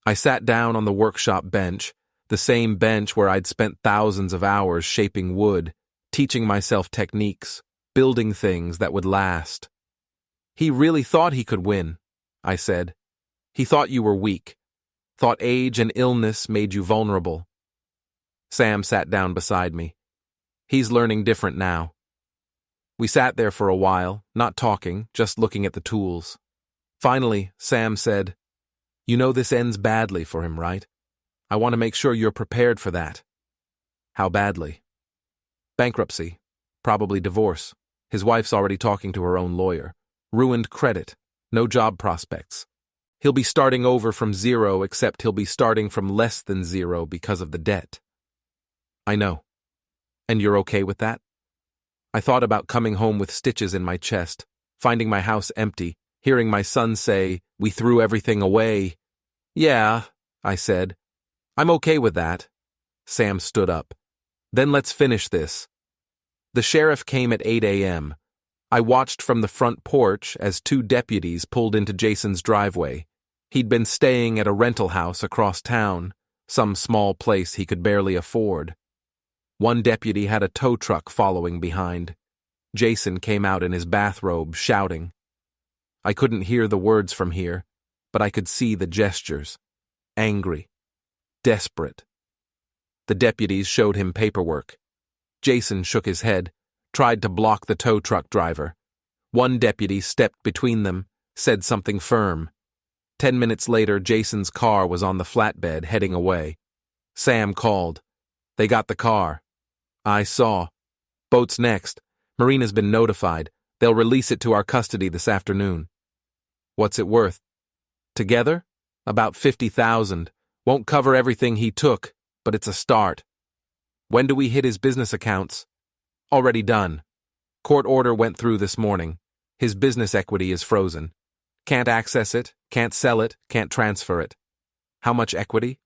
I sat down on the workshop bench, the same bench where I'd spent thousands of hours shaping wood, teaching myself techniques, building things that would last. He really thought he could win, I said. He thought you were weak, thought age and illness made you vulnerable. Sam sat down beside me. He's learning different now. We sat there for a while, not talking, just looking at the tools. Finally, Sam said, "You know this ends badly for him, right? I want to make sure you're prepared for that." How badly? Bankruptcy, probably divorce. His wife's already talking to her own lawyer. Ruined credit, no job prospects. He'll be starting over from zero, except he'll be starting from less than zero because of the debt. I know. And you're okay with that? I thought about coming home with stitches in my chest, finding my house empty, hearing my son say, "We threw everything away." "Yeah," I said. "I'm okay with that." Sam stood up. "Then let's finish this." The sheriff came at 8 a.m. I watched from the front porch as 2 deputies pulled into Jason's driveway. He'd been staying at a rental house across town, some small place he could barely afford. One deputy had a tow truck following behind. Jason came out in his bathrobe, shouting. I couldn't hear the words from here, but I could see the gestures. Angry. Desperate. The deputies showed him paperwork. Jason shook his head, tried to block the tow truck driver. One deputy stepped between them, said something firm. 10 minutes later, Jason's car was on the flatbed heading away. Sam called. They got the car. I saw. Boat's next. Marina's been notified. They'll release it to our custody this afternoon. What's it worth? Together? About $50,000. Won't cover everything he took, but it's a start. When do we hit his business accounts? Already done. Court order went through this morning. His business equity is frozen. Can't access it, can't sell it, can't transfer it. How much equity?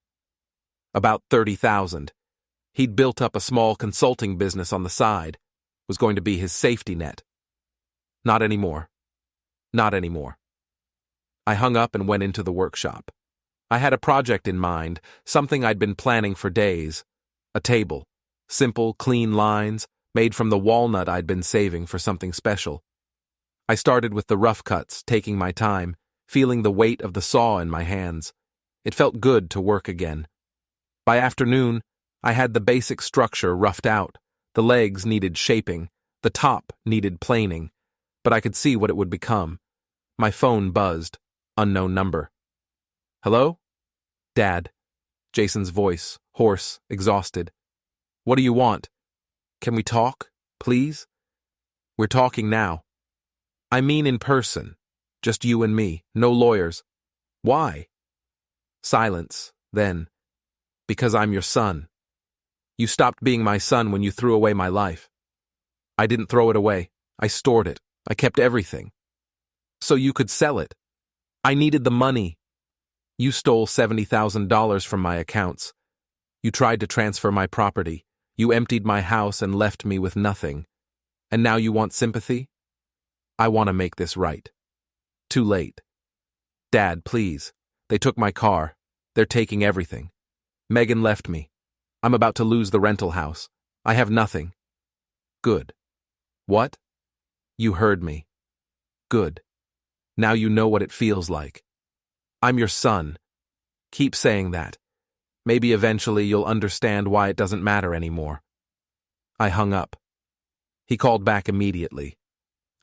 About 30,000. He'd built up a small consulting business on the side. Was going to be his safety net. Not anymore. Not anymore. I hung up and went into the workshop. I had a project in mind, something I'd been planning for days. A table. Simple, clean lines, made from the walnut I'd been saving for something special. I started with the rough cuts, taking my time, feeling the weight of the saw in my hands. It felt good to work again. By afternoon, I had the basic structure roughed out. The legs needed shaping, the top needed planing, but I could see what it would become. My phone buzzed. Unknown number. Hello? Dad. Jason's voice, hoarse, exhausted. What do you want? Can we talk, please? We're talking now. I mean in person. Just you and me, no lawyers. Why? Silence, then. Because I'm your son. You stopped being my son when you threw away my life. I didn't throw it away. I stored it. I kept everything. So you could sell it. I needed the money. You stole $70,000 from my accounts. You tried to transfer my property. You emptied my house and left me with nothing. And now you want sympathy? I want to make this right. Too late. Dad, please. They took my car. They're taking everything. Megan left me. I'm about to lose the rental house. I have nothing. Good. What? You heard me. Good. Now you know what it feels like. I'm your son. Keep saying that. Maybe eventually you'll understand why it doesn't matter anymore. I hung up. He called back immediately.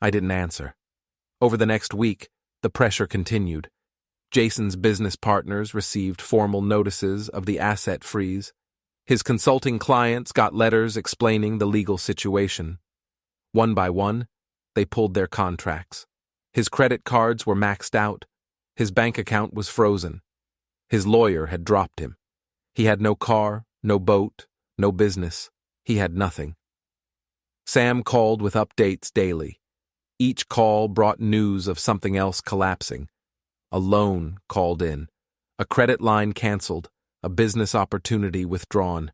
I didn't answer. Over the next week, the pressure continued. Jason's business partners received formal notices of the asset freeze. His consulting clients got letters explaining the legal situation. One by one, they pulled their contracts. His credit cards were maxed out. His bank account was frozen. His lawyer had dropped him. He had no car, no boat, no business. He had nothing. Sam called with updates daily. Each call brought news of something else collapsing. A loan called in. A credit line canceled. A business opportunity withdrawn.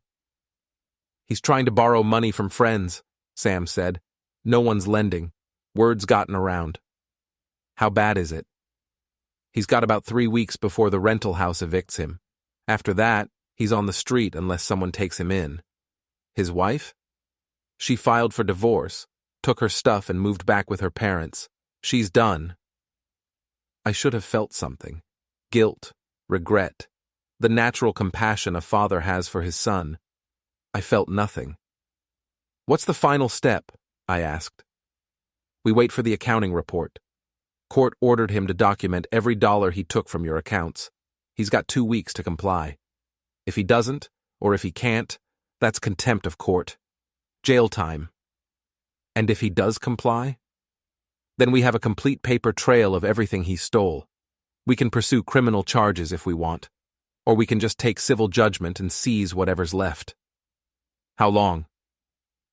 He's trying to borrow money from friends, Sam said. No one's lending. Word's gotten around. How bad is it? He's got about 3 weeks before the rental house evicts him. After that, he's on the street unless someone takes him in. His wife? She filed for divorce, took her stuff and moved back with her parents. She's done. I should have felt something. Guilt, regret, the natural compassion a father has for his son. I felt nothing. What's the final step? I asked. We wait for the accounting report. Court ordered him to document every dollar he took from your accounts. He's got 2 weeks to comply. If he doesn't, or if he can't, that's contempt of court. Jail time. And if he does comply? Then we have a complete paper trail of everything he stole. We can pursue criminal charges if we want, or we can just take civil judgment and seize whatever's left. How long?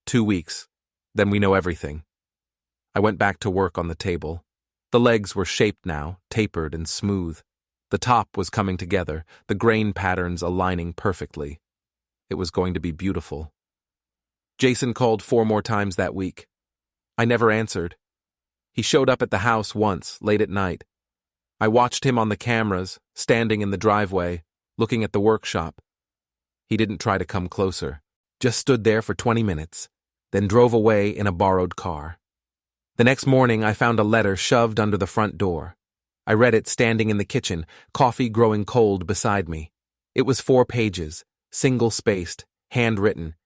2 weeks. Then we know everything. I went back to work on the table. The legs were shaped now, tapered and smooth. The top was coming together, the grain patterns aligning perfectly. It was going to be beautiful. Jason called 4 more times that week. I never answered. He showed up at the house once, late at night. I watched him on the cameras, standing in the driveway, looking at the workshop. He didn't try to come closer, just stood there for 20 minutes, then drove away in a borrowed car. The next morning, I found a letter shoved under the front door. I read it standing in the kitchen, coffee growing cold beside me. It was 4 pages, single-spaced, handwritten.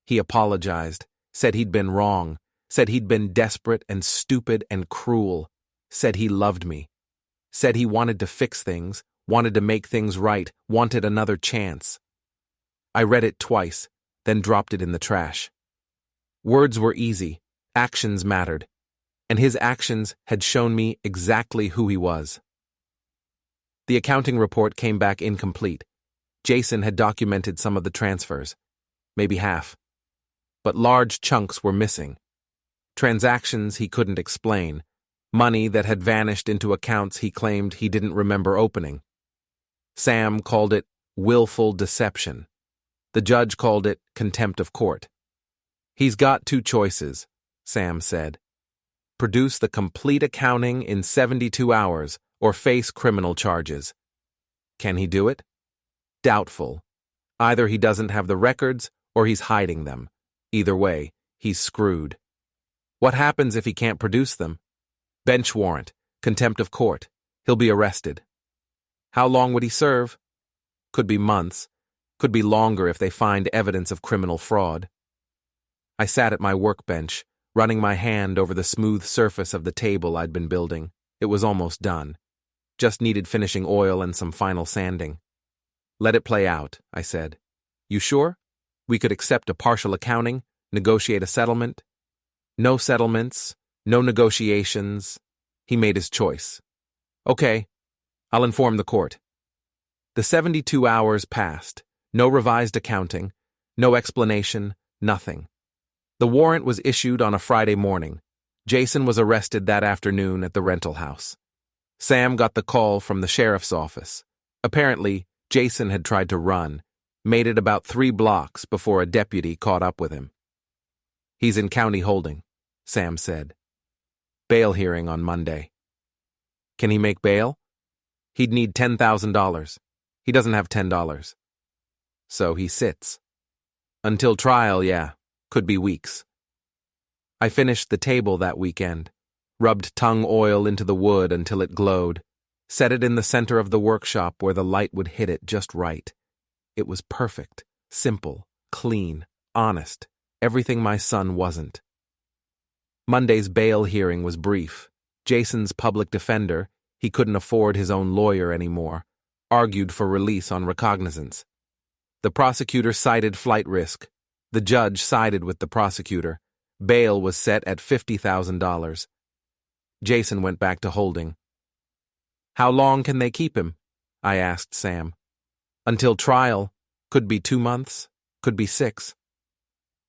He apologized, said he'd been wrong, said he'd been desperate and stupid and cruel, said he loved me, said he wanted to fix things, wanted to make things right, wanted another chance. I read it twice, then dropped it in the trash. Words were easy, actions mattered. And his actions had shown me exactly who he was. The accounting report came back incomplete. Jason had documented some of the transfers, maybe half. But large chunks were missing. Transactions he couldn't explain, money that had vanished into accounts he claimed he didn't remember opening. Sam called it willful deception. The judge called it contempt of court. "He's got two choices," Sam said. "Produce the complete accounting in 72 hours or face criminal charges." Can he do it? Doubtful. Either he doesn't have the records or he's hiding them. Either way, he's screwed. What happens if he can't produce them? Bench warrant, contempt of court. He'll be arrested. How long would he serve? Could be months. Could be longer if they find evidence of criminal fraud. I sat at my workbench, running my hand over the smooth surface of the table I'd been building. It was almost done. Just needed finishing oil and some final sanding. "Let it play out," I said. "You sure? We could accept a partial accounting, negotiate a settlement." "No settlements, no negotiations." He made his choice. "Okay, I'll inform the court." The 72 hours passed. No revised accounting, no explanation, nothing. The warrant was issued on a Friday morning. Jason was arrested that afternoon at the rental house. Sam got the call from the sheriff's office. Apparently, Jason had tried to run, made it about 3 blocks before a deputy caught up with him. "He's in county holding," Sam said. "Bail hearing on Monday." Can he make bail? He'd need $10,000. He doesn't have $10. So he sits. Until trial, yeah, could be weeks. I finished the table that weekend, rubbed tung oil into the wood until it glowed, set it in the center of the workshop where the light would hit it just right. It was perfect, simple, clean, honest, everything my son wasn't. Monday's bail hearing was brief. Jason's public defender, he couldn't afford his own lawyer anymore, argued for release on recognizance. The prosecutor cited flight risk. The judge sided with the prosecutor. Bail was set at $50,000. Jason went back to holding. "How long can they keep him?" I asked Sam. "Until trial. Could be 2 months. Could be 6.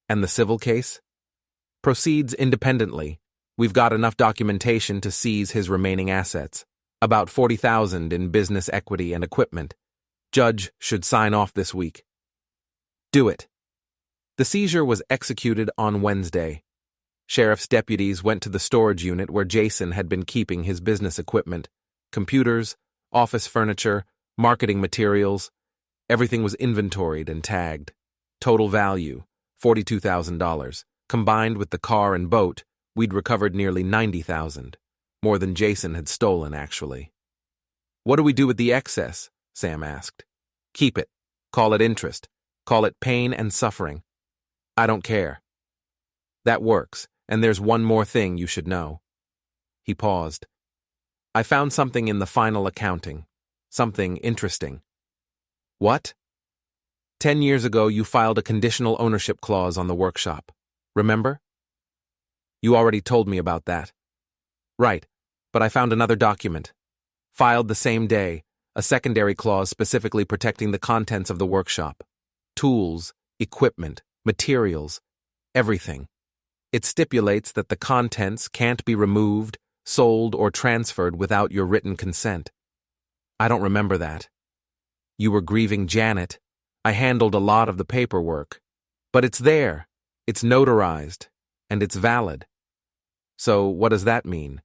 "And the civil case?" "Proceeds independently. We've got enough documentation to seize his remaining assets. About $40,000 in business equity and equipment. Judge should sign off this week." "Do it." The seizure was executed on Wednesday. Sheriff's deputies went to the storage unit where Jason had been keeping his business equipment, computers, office furniture, marketing materials. Everything was inventoried and tagged. Total value, $42,000. Combined with the car and boat, we'd recovered nearly $90,000. More than Jason had stolen, actually. "What do we do with the excess?" Sam asked. "Keep it. Call it interest. Call it pain and suffering. I don't care." "That works, and there's one more thing you should know." He paused. "I found something in the final accounting. Something interesting." "What?" 10 years ago, you filed a conditional ownership clause on the workshop. Remember? "You already told me about that." "Right, but I found another document. Filed the same day, a secondary clause specifically protecting the contents of the workshop. Tools, equipment, materials, everything. It stipulates that the contents can't be removed, sold, or transferred without your written consent." "I don't remember that." "You were grieving Janet. I handled a lot of the paperwork. But it's there. It's notarized. And it's valid." "So what does that mean?"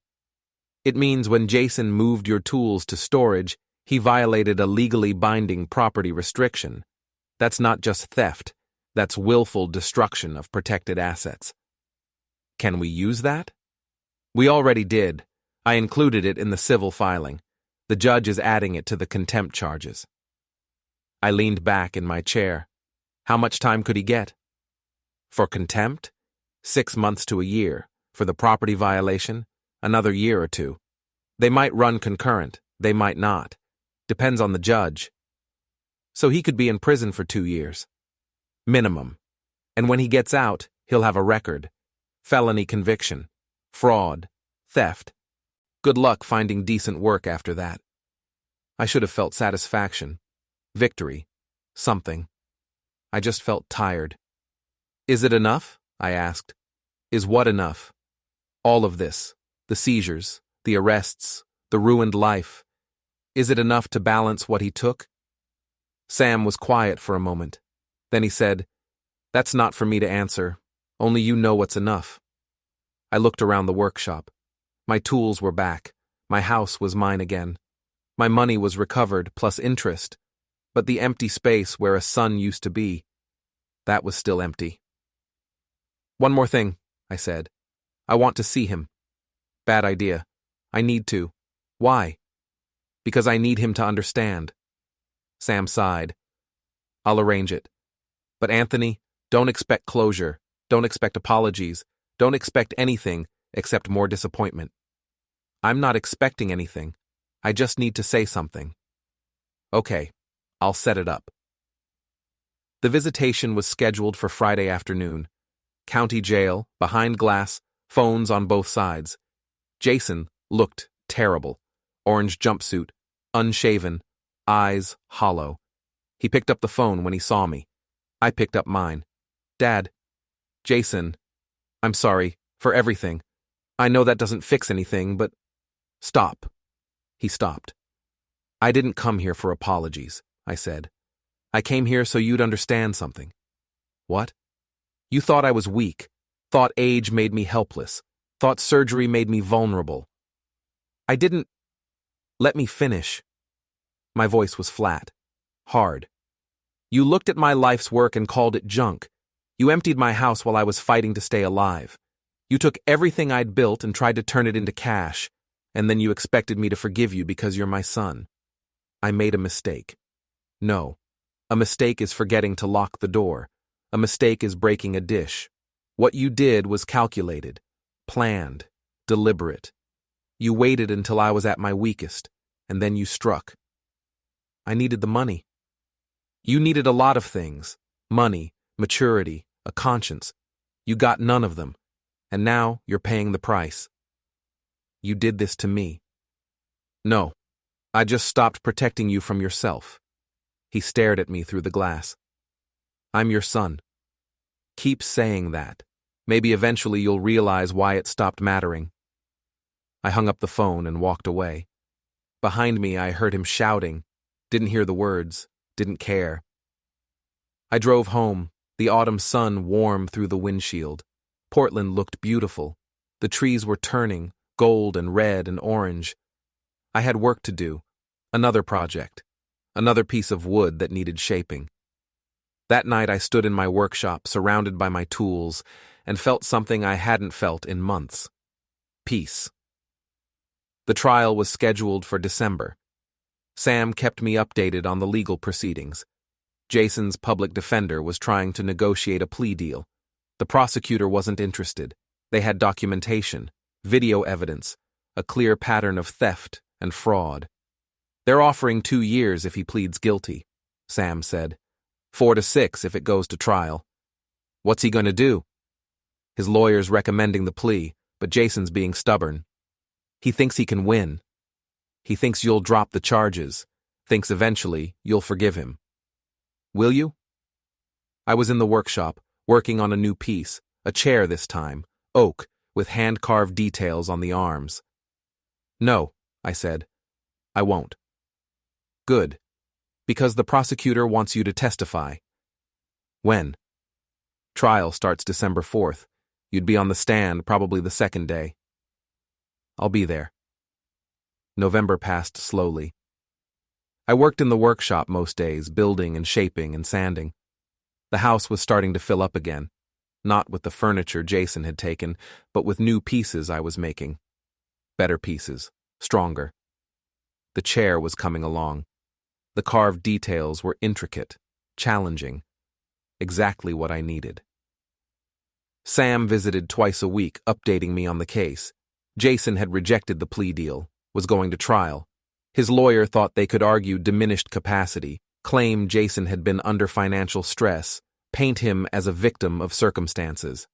"It means when Jason moved your tools to storage, he violated a legally binding property restriction. That's not just theft. That's willful destruction of protected assets." "Can we use that?" "We already did. I included it in the civil filing. The judge is adding it to the contempt charges." I leaned back in my chair. How much time could he get? For contempt? 6 months to a year. For the property violation? Another year or 2. They might run concurrent. They might not. Depends on the judge. So he could be in prison for 2 years. Minimum. And when he gets out, he'll have a record. Felony conviction. Fraud. Theft. Good luck finding decent work after that. I should have felt satisfaction. Victory. Something. I just felt tired. Is it enough? I asked. Is what enough? All of this. The seizures, the arrests, the ruined life. Is it enough to balance what he took? Sam was quiet for a moment. Then he said, "That's not for me to answer. Only you know what's enough." I looked around the workshop. My tools were back. My house was mine again. My money was recovered, plus interest. But the empty space where a son used to be, that was still empty. "One more thing," I said. "I want to see him." "Bad idea. I need to." "Why?" "Because I need him to understand." Sam sighed. "I'll arrange it. But Anthony, don't expect closure. Don't expect apologies. Don't expect anything except more disappointment." "I'm not expecting anything. I just need to say something." "Okay, I'll set it up." The visitation was scheduled for Friday afternoon. County jail, behind glass, phones on both sides. Jason looked terrible. Orange jumpsuit, unshaven, eyes hollow. He picked up the phone when he saw me. I picked up mine. "Dad." "Jason, I'm sorry for everything. I know that doesn't fix anything, but..." "Stop." He stopped. "I didn't come here for apologies," I said. "I came here so you'd understand something." "What?" "You thought I was weak, thought age made me helpless, thought surgery made me vulnerable. I didn't..." "Let me finish." My voice was flat, hard. "You looked at my life's work and called it junk. You emptied my house while I was fighting to stay alive. You took everything I'd built and tried to turn it into cash, and then you expected me to forgive you because you're my son. I made a mistake. No, a mistake is forgetting to lock the door. A mistake is breaking a dish. What you did was calculated, planned, deliberate. You waited until I was at my weakest, and then you struck. I needed the money. You needed a lot of things: money, maturity, a conscience. You got none of them, and now you're paying the price. You did this to me." "No, I just stopped protecting you from yourself." He stared at me through the glass. "I'm your son. Keep saying that. Maybe eventually you'll realize why it stopped mattering." I hung up the phone and walked away. Behind me, I heard him shouting. Didn't hear the words, didn't care. I drove home, the autumn sun warm through the windshield. Portland looked beautiful. The trees were turning, gold and red and orange. I had work to do, another project, another piece of wood that needed shaping. That night I stood in my workshop, surrounded by my tools, and felt something I hadn't felt in months. Peace. The trial was scheduled for December. Sam kept me updated on the legal proceedings. Jason's public defender was trying to negotiate a plea deal. The prosecutor wasn't interested. They had documentation, video evidence, a clear pattern of theft and fraud. "They're offering 2 years if he pleads guilty," Sam said. 4 to 6 if it goes to trial. "What's he going to do?" "His lawyer's recommending the plea, but Jason's being stubborn. He thinks he can win. He thinks you'll drop the charges, thinks eventually you'll forgive him." "Will you?" I was in the workshop, working on a new piece, a chair this time, oak, with hand-carved details on the arms. "No," I said. "I won't." "Good. Because the prosecutor wants you to testify." "When?" "Trial starts December 4th. You'd be on the stand probably the second day." "I'll be there." November passed slowly. I worked in the workshop most days, building and shaping and sanding. The house was starting to fill up again, not with the furniture Jason had taken, but with new pieces I was making. Better pieces, stronger. The chair was coming along. The carved details were intricate, challenging, exactly what I needed. Sam visited twice a week, updating me on the case. Jason had rejected the plea deal, was going to trial. His lawyer thought they could argue diminished capacity, claim Jason had been under financial stress, paint him as a victim of circumstances.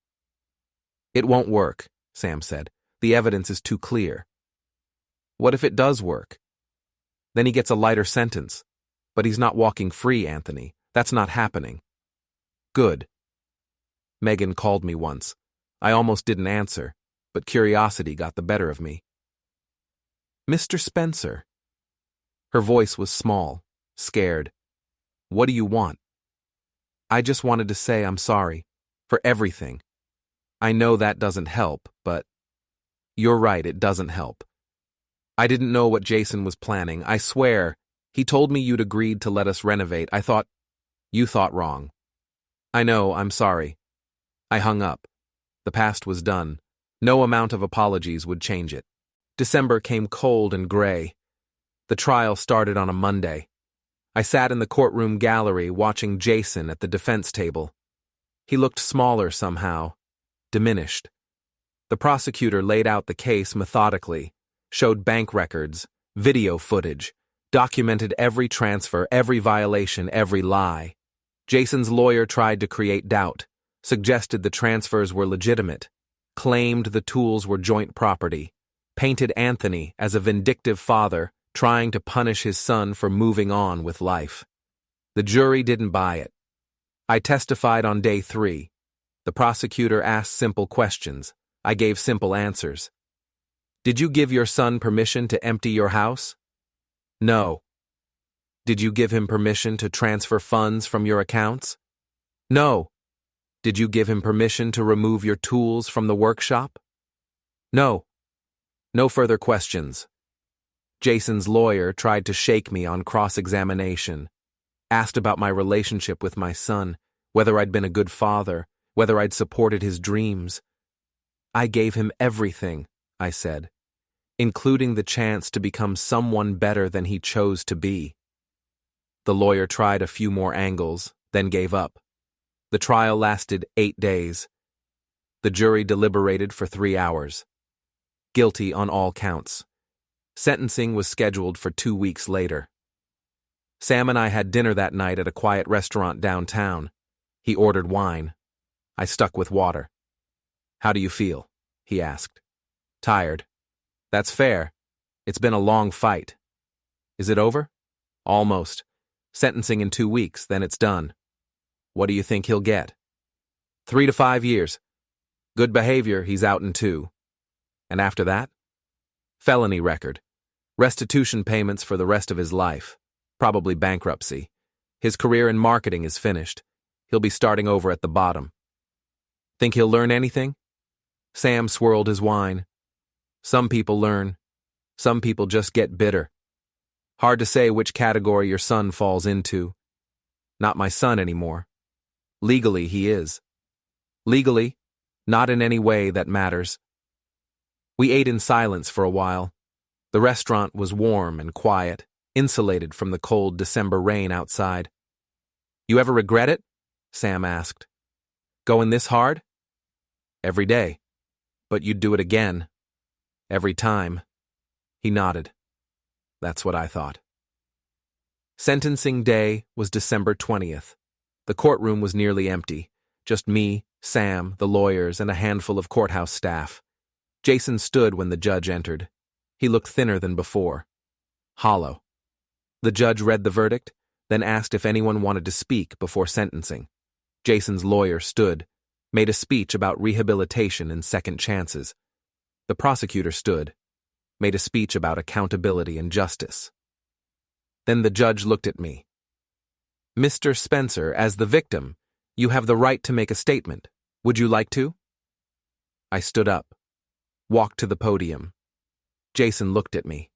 "It won't work," Sam said. "The evidence is too clear." "What if it does work?" "Then he gets a lighter sentence. But he's not walking free, Anthony. That's not happening. Good. Megan called me once. I almost didn't answer, but curiosity got the better of me. Mr. Spencer. Her voice was small, scared. What do you want? I just wanted to say I'm sorry. For everything. I know that doesn't help, but... You're right, it doesn't help. I didn't know what Jason was planning, I swear. He told me you'd agreed to let us renovate. I thought... You thought wrong. I know, I'm sorry. I hung up. The past was done. No amount of apologies would change it. December came cold and gray. The trial started on a Monday. I sat in the courtroom gallery watching Jason at the defense table. He looked smaller somehow, diminished. The prosecutor laid out the case methodically, showed bank records, video footage, documented every transfer, every violation, every lie. Jason's lawyer tried to create doubt, suggested the transfers were legitimate, claimed the tools were joint property, painted Anthony as a vindictive father trying to punish his son for moving on with life. The jury didn't buy it. I testified on day 3. The prosecutor asked simple questions. I gave simple answers. Did you give your son permission to empty your house? No. Did you give him permission to transfer funds from your accounts? No. Did you give him permission to remove your tools from the workshop? No. No further questions. Jason's lawyer tried to shake me on cross-examination, asked about my relationship with my son, whether I'd been a good father, whether I'd supported his dreams. I gave him everything, I said, including the chance to become someone better than he chose to be. The lawyer tried a few more angles, then gave up. The trial lasted 8 days. The jury deliberated for 3 hours. Guilty on all counts. Sentencing was scheduled for 2 weeks later. Sam and I had dinner that night at a quiet restaurant downtown. He ordered wine. I stuck with water. How do you feel? He asked. Tired. That's fair. It's been a long fight. Is it over? Almost. Sentencing in 2 weeks, then it's done. What do you think he'll get? 3 to 5 years. Good behavior, he's out in 2. And after that? Felony record. Restitution payments for the rest of his life. Probably bankruptcy. His career in marketing is finished. He'll be starting over at the bottom. Think he'll learn anything? Sam swirled his wine. Some people learn. Some people just get bitter. Hard to say which category your son falls into. Not my son anymore. Legally, he is. Legally, not in any way that matters. We ate in silence for a while. The restaurant was warm and quiet, insulated from the cold December rain outside. You ever regret it? Sam asked. Going this hard? Every day. But you'd do it again. Every time. He nodded. That's what I thought. Sentencing day was December 20th. The courtroom was nearly empty. Just me, Sam, the lawyers, and a handful of courthouse staff. Jason stood when the judge entered. He looked thinner than before. Hollow. The judge read the verdict, then asked if anyone wanted to speak before sentencing. Jason's lawyer stood, made a speech about rehabilitation and second chances. The prosecutor stood, made a speech about accountability and justice. Then the judge looked at me. Mr. Spencer, as the victim, you have the right to make a statement. Would you like to? I stood up, walked to the podium. Jason looked at me.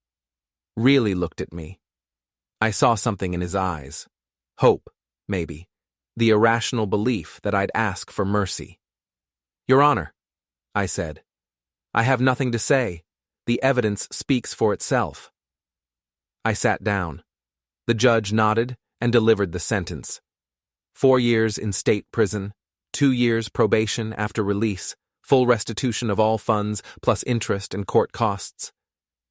Really looked at me. I saw something in his eyes. Hope, maybe. The irrational belief that I'd ask for mercy. Your Honor, I said. I have nothing to say. The evidence speaks for itself. I sat down. The judge nodded and delivered the sentence. 4 years in state prison, 2 years probation after release, full restitution of all funds plus interest and court costs.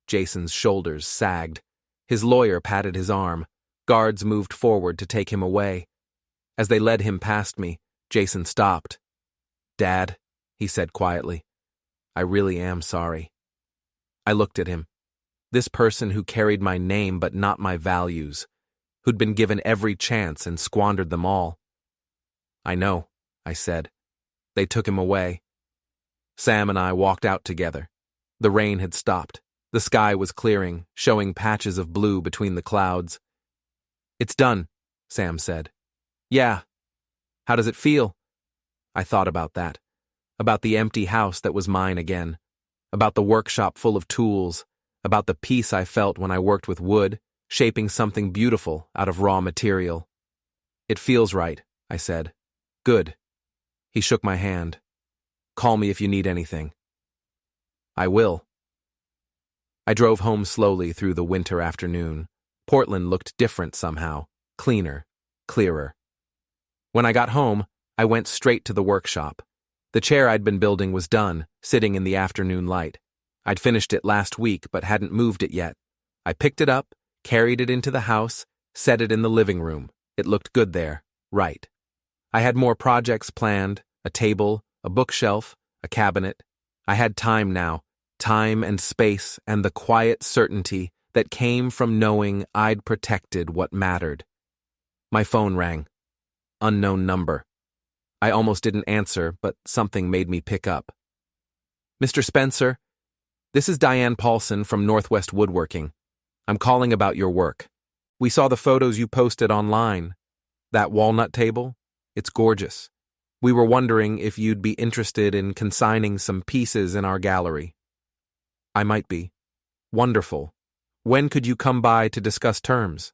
Jason's shoulders sagged. His lawyer patted his arm. Guards moved forward to take him away. As they led him past me, Jason stopped. Dad, he said quietly, I really am sorry. I looked at him. This person who carried my name but not my values. who'd been given every chance and squandered them all. "I know," I said. "They took him away." Sam and I walked out together. The rain had stopped. The sky was clearing, showing patches of blue between the clouds. "It's done," Sam said. "Yeah. How does it feel?" I thought about that. About the empty house that was mine again. About the workshop full of tools. About the peace I felt when I worked with wood, shaping something beautiful out of raw material. "It feels right," I said. "Good." He shook my hand. "Call me if you need anything." "I will." I drove home slowly through the winter afternoon. Portland looked different somehow, cleaner, clearer. When I got home, I went straight to the workshop. The chair I'd been building was done, sitting in the afternoon light. I'd finished it last week but hadn't moved it yet. I picked it up, carried it into the house, set it in the living room. It looked good there, right. I had more projects planned, a table, a bookshelf, a cabinet. I had time now, time and space and the quiet certainty that came from knowing I'd protected what mattered. My phone rang. Unknown number. I almost didn't answer, but something made me pick up. "Mr. Spencer, this is Diane Paulson from Northwest Woodworking. I'm calling about your work. We saw the photos you posted online. That walnut table? It's gorgeous. We were wondering if you'd be interested in consigning some pieces in our gallery." "I might be." "Wonderful. When could you come by to discuss terms?"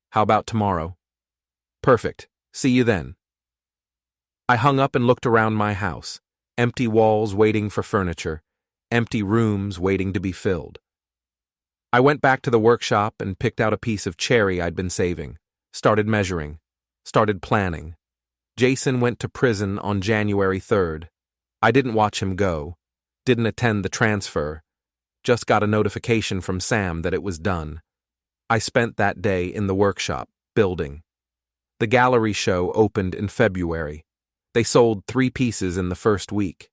"How about tomorrow?" "Perfect. See you then." I hung up and looked around my house. Empty walls waiting for furniture. Empty rooms waiting to be filled. I went back to the workshop and picked out a piece of cherry I'd been saving. Started measuring. Started planning. Jason went to prison on January 3rd. I didn't watch him go. Didn't attend the transfer. Just got a notification from Sam that it was done. I spent that day in the workshop, building. The gallery show opened in February. They sold 3 pieces in the first week.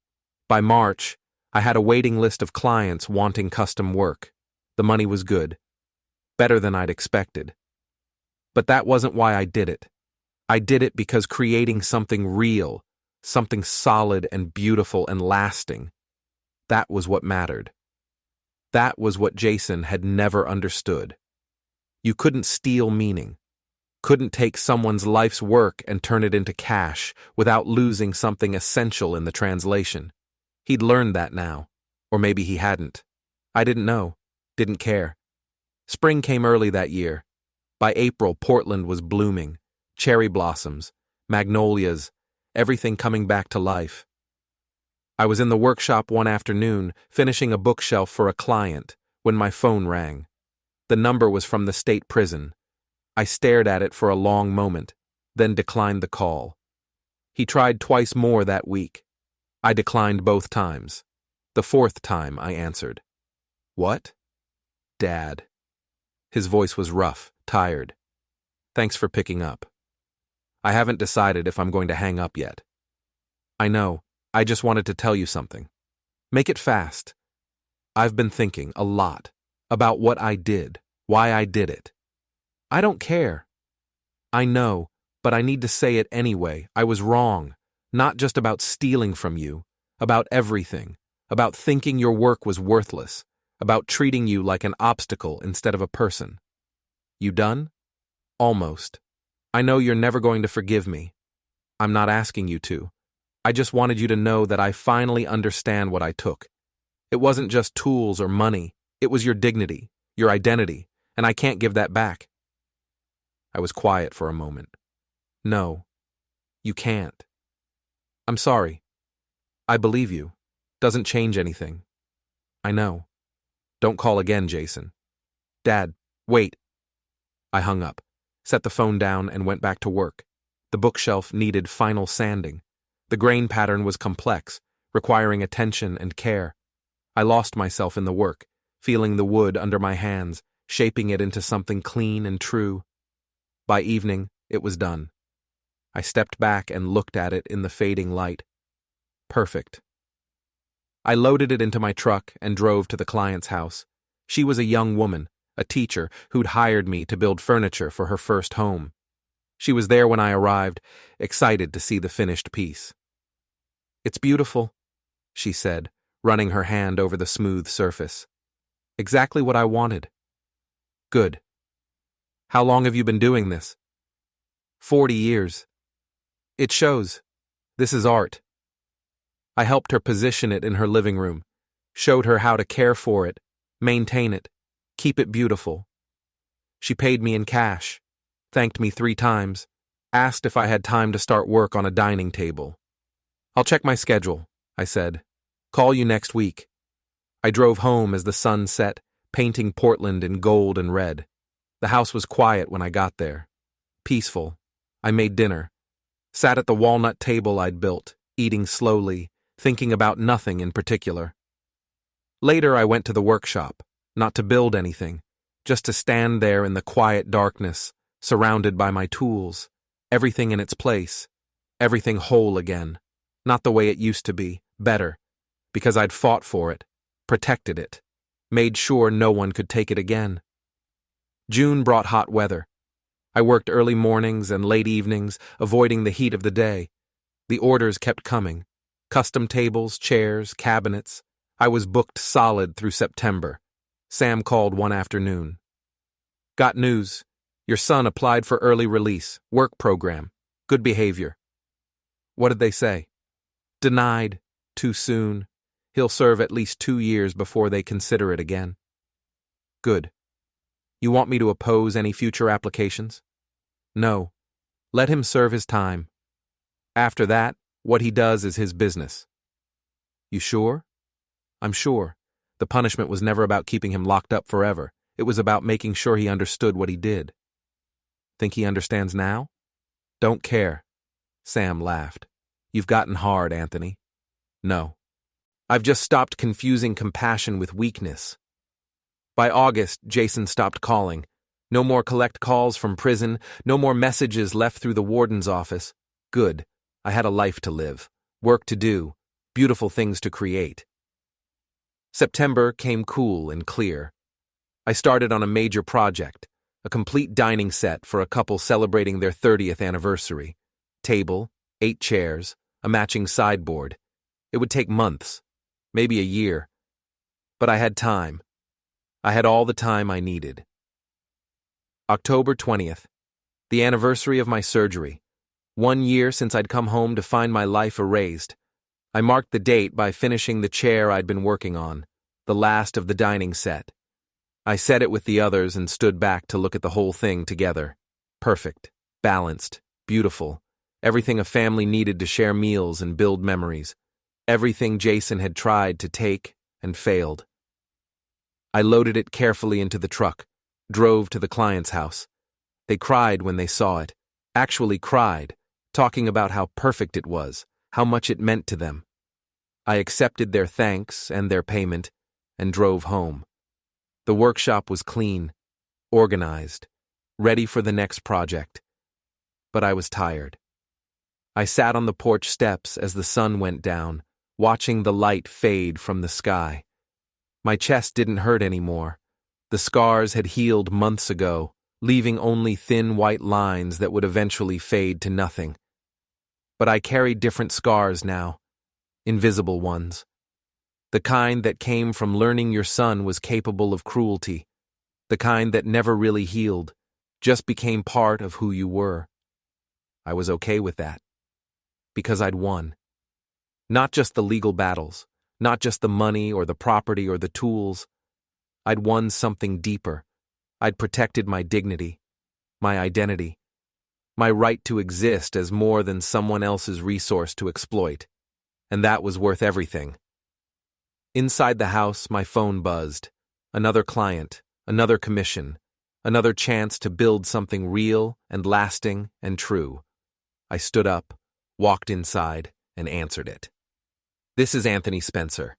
By March, I had a waiting list of clients wanting custom work. The money was good. Better than I'd expected. But that wasn't why I did it. I did it because creating something real, something solid and beautiful and lasting, that was what mattered. That was what Jason had never understood. You couldn't steal meaning. Couldn't take someone's life's work and turn it into cash without losing something essential in the translation. He'd learned that now. Or maybe he hadn't. I didn't know. Didn't care. Spring came early that year. By April, Portland was blooming. Cherry blossoms, magnolias, everything coming back to life. I was in the workshop one afternoon, finishing a bookshelf for a client, when my phone rang. The number was from the state prison. I stared at it for a long moment, then declined the call. He tried twice more that week. I declined both times. The 4th time I answered. "What?" "Dad." His voice was rough, tired. "Thanks for picking up. I haven't decided if I'm going to hang up yet." "I know. I just wanted to tell you something. Make it fast. I've been thinking a lot about what I did, why I did it. I don't care. I know, but I need to say it anyway. I was wrong. Not just about stealing from you, about everything, about thinking your work was worthless, about treating you like an obstacle instead of a person. You done? Almost. I know you're never going to forgive me. I'm not asking you to. I just wanted you to know that I finally understand what I took. It wasn't just tools or money. It was your dignity, your identity, and I can't give that back." I was quiet for a moment. "No, you can't." "I'm sorry. I believe you. Doesn't change anything." "I know. Don't call again, Jason." "Dad, wait." I hung up, set the phone down, and went back to work. The bookshelf needed final sanding. The grain pattern was complex, requiring attention and care. I lost myself in the work, feeling the wood under my hands, shaping it into something clean and true. By evening, it was done. I stepped back and looked at it in the fading light. Perfect. I loaded it into my truck and drove to the client's house. She was a young woman, a teacher who'd hired me to build furniture for her first home. She was there when I arrived, excited to see the finished piece. "It's beautiful," she said, running her hand over the smooth surface. "Exactly what I wanted." "Good. How long have you been doing this?" 40 years. "It shows. This is art." I helped her position it in her living room, showed her how to care for it, maintain it, keep it beautiful. She paid me in cash, thanked me 3 times, asked if I had time to start work on a dining table. "I'll check my schedule," I said. "Call you next week." I drove home as the sun set, painting Portland in gold and red. The house was quiet when I got there. Peaceful. I made dinner. Sat at the walnut table I'd built, eating slowly, thinking about nothing in particular. Later I went to the workshop, not to build anything, just to stand there in the quiet darkness, surrounded by my tools, everything in its place, everything whole again, not the way it used to be, better, because I'd fought for it, protected it, made sure no one could take it again. June brought hot weather. I worked early mornings and late evenings, avoiding the heat of the day. The orders kept coming. Custom tables, chairs, cabinets. I was booked solid through September. Sam called one afternoon. "Got news. Your son applied for early release, work program, good behavior." "What did they say?" "Denied. Too soon. He'll serve at least 2 years before they consider it again." "Good. You want me to oppose any future applications?" "No. Let him serve his time. After that, what he does is his business." "You sure?" "I'm sure. The punishment was never about keeping him locked up forever. It was about making sure he understood what he did." "Think he understands now?" "Don't care." Sam laughed. "You've gotten hard, Anthony." "No. I've just stopped confusing compassion with weakness." By August, Jason stopped calling. No more collect calls from prison, no more messages left through the warden's office. Good. I had a life to live, work to do, beautiful things to create. September came cool and clear. I started on a major project, a complete dining set for a couple celebrating their 30th anniversary. Table, 8 chairs, a matching sideboard. It would take months, maybe a year. But I had time. I had all the time I needed. October 20th, the anniversary of my surgery. 1 year since I'd come home to find my life erased. I marked the date by finishing the chair I'd been working on, the last of the dining set. I set it with the others and stood back to look at the whole thing together. Perfect, balanced, beautiful, everything a family needed to share meals and build memories. Everything Jason had tried to take and failed. I loaded it carefully into the truck, drove to the client's house. They cried when they saw it, actually cried, talking about how perfect it was, how much it meant to them. I accepted their thanks and their payment and drove home. The workshop was clean, organized, ready for the next project. But I was tired. I sat on the porch steps as the sun went down, watching the light fade from the sky. My chest didn't hurt anymore. The scars had healed months ago, leaving only thin white lines that would eventually fade to nothing. But I carried different scars now, invisible ones. The kind that came from learning your son was capable of cruelty. The kind that never really healed, just became part of who you were. I was okay with that. Because I'd won. Not just the legal battles, not just the money or the property or the tools. I'd won something deeper. I'd protected my dignity, my identity, my right to exist as more than someone else's resource to exploit. And that was worth everything. Inside the house, my phone buzzed. Another client, another commission, another chance to build something real and lasting and true. I stood up, walked inside, and answered it. "This is Anthony Spencer.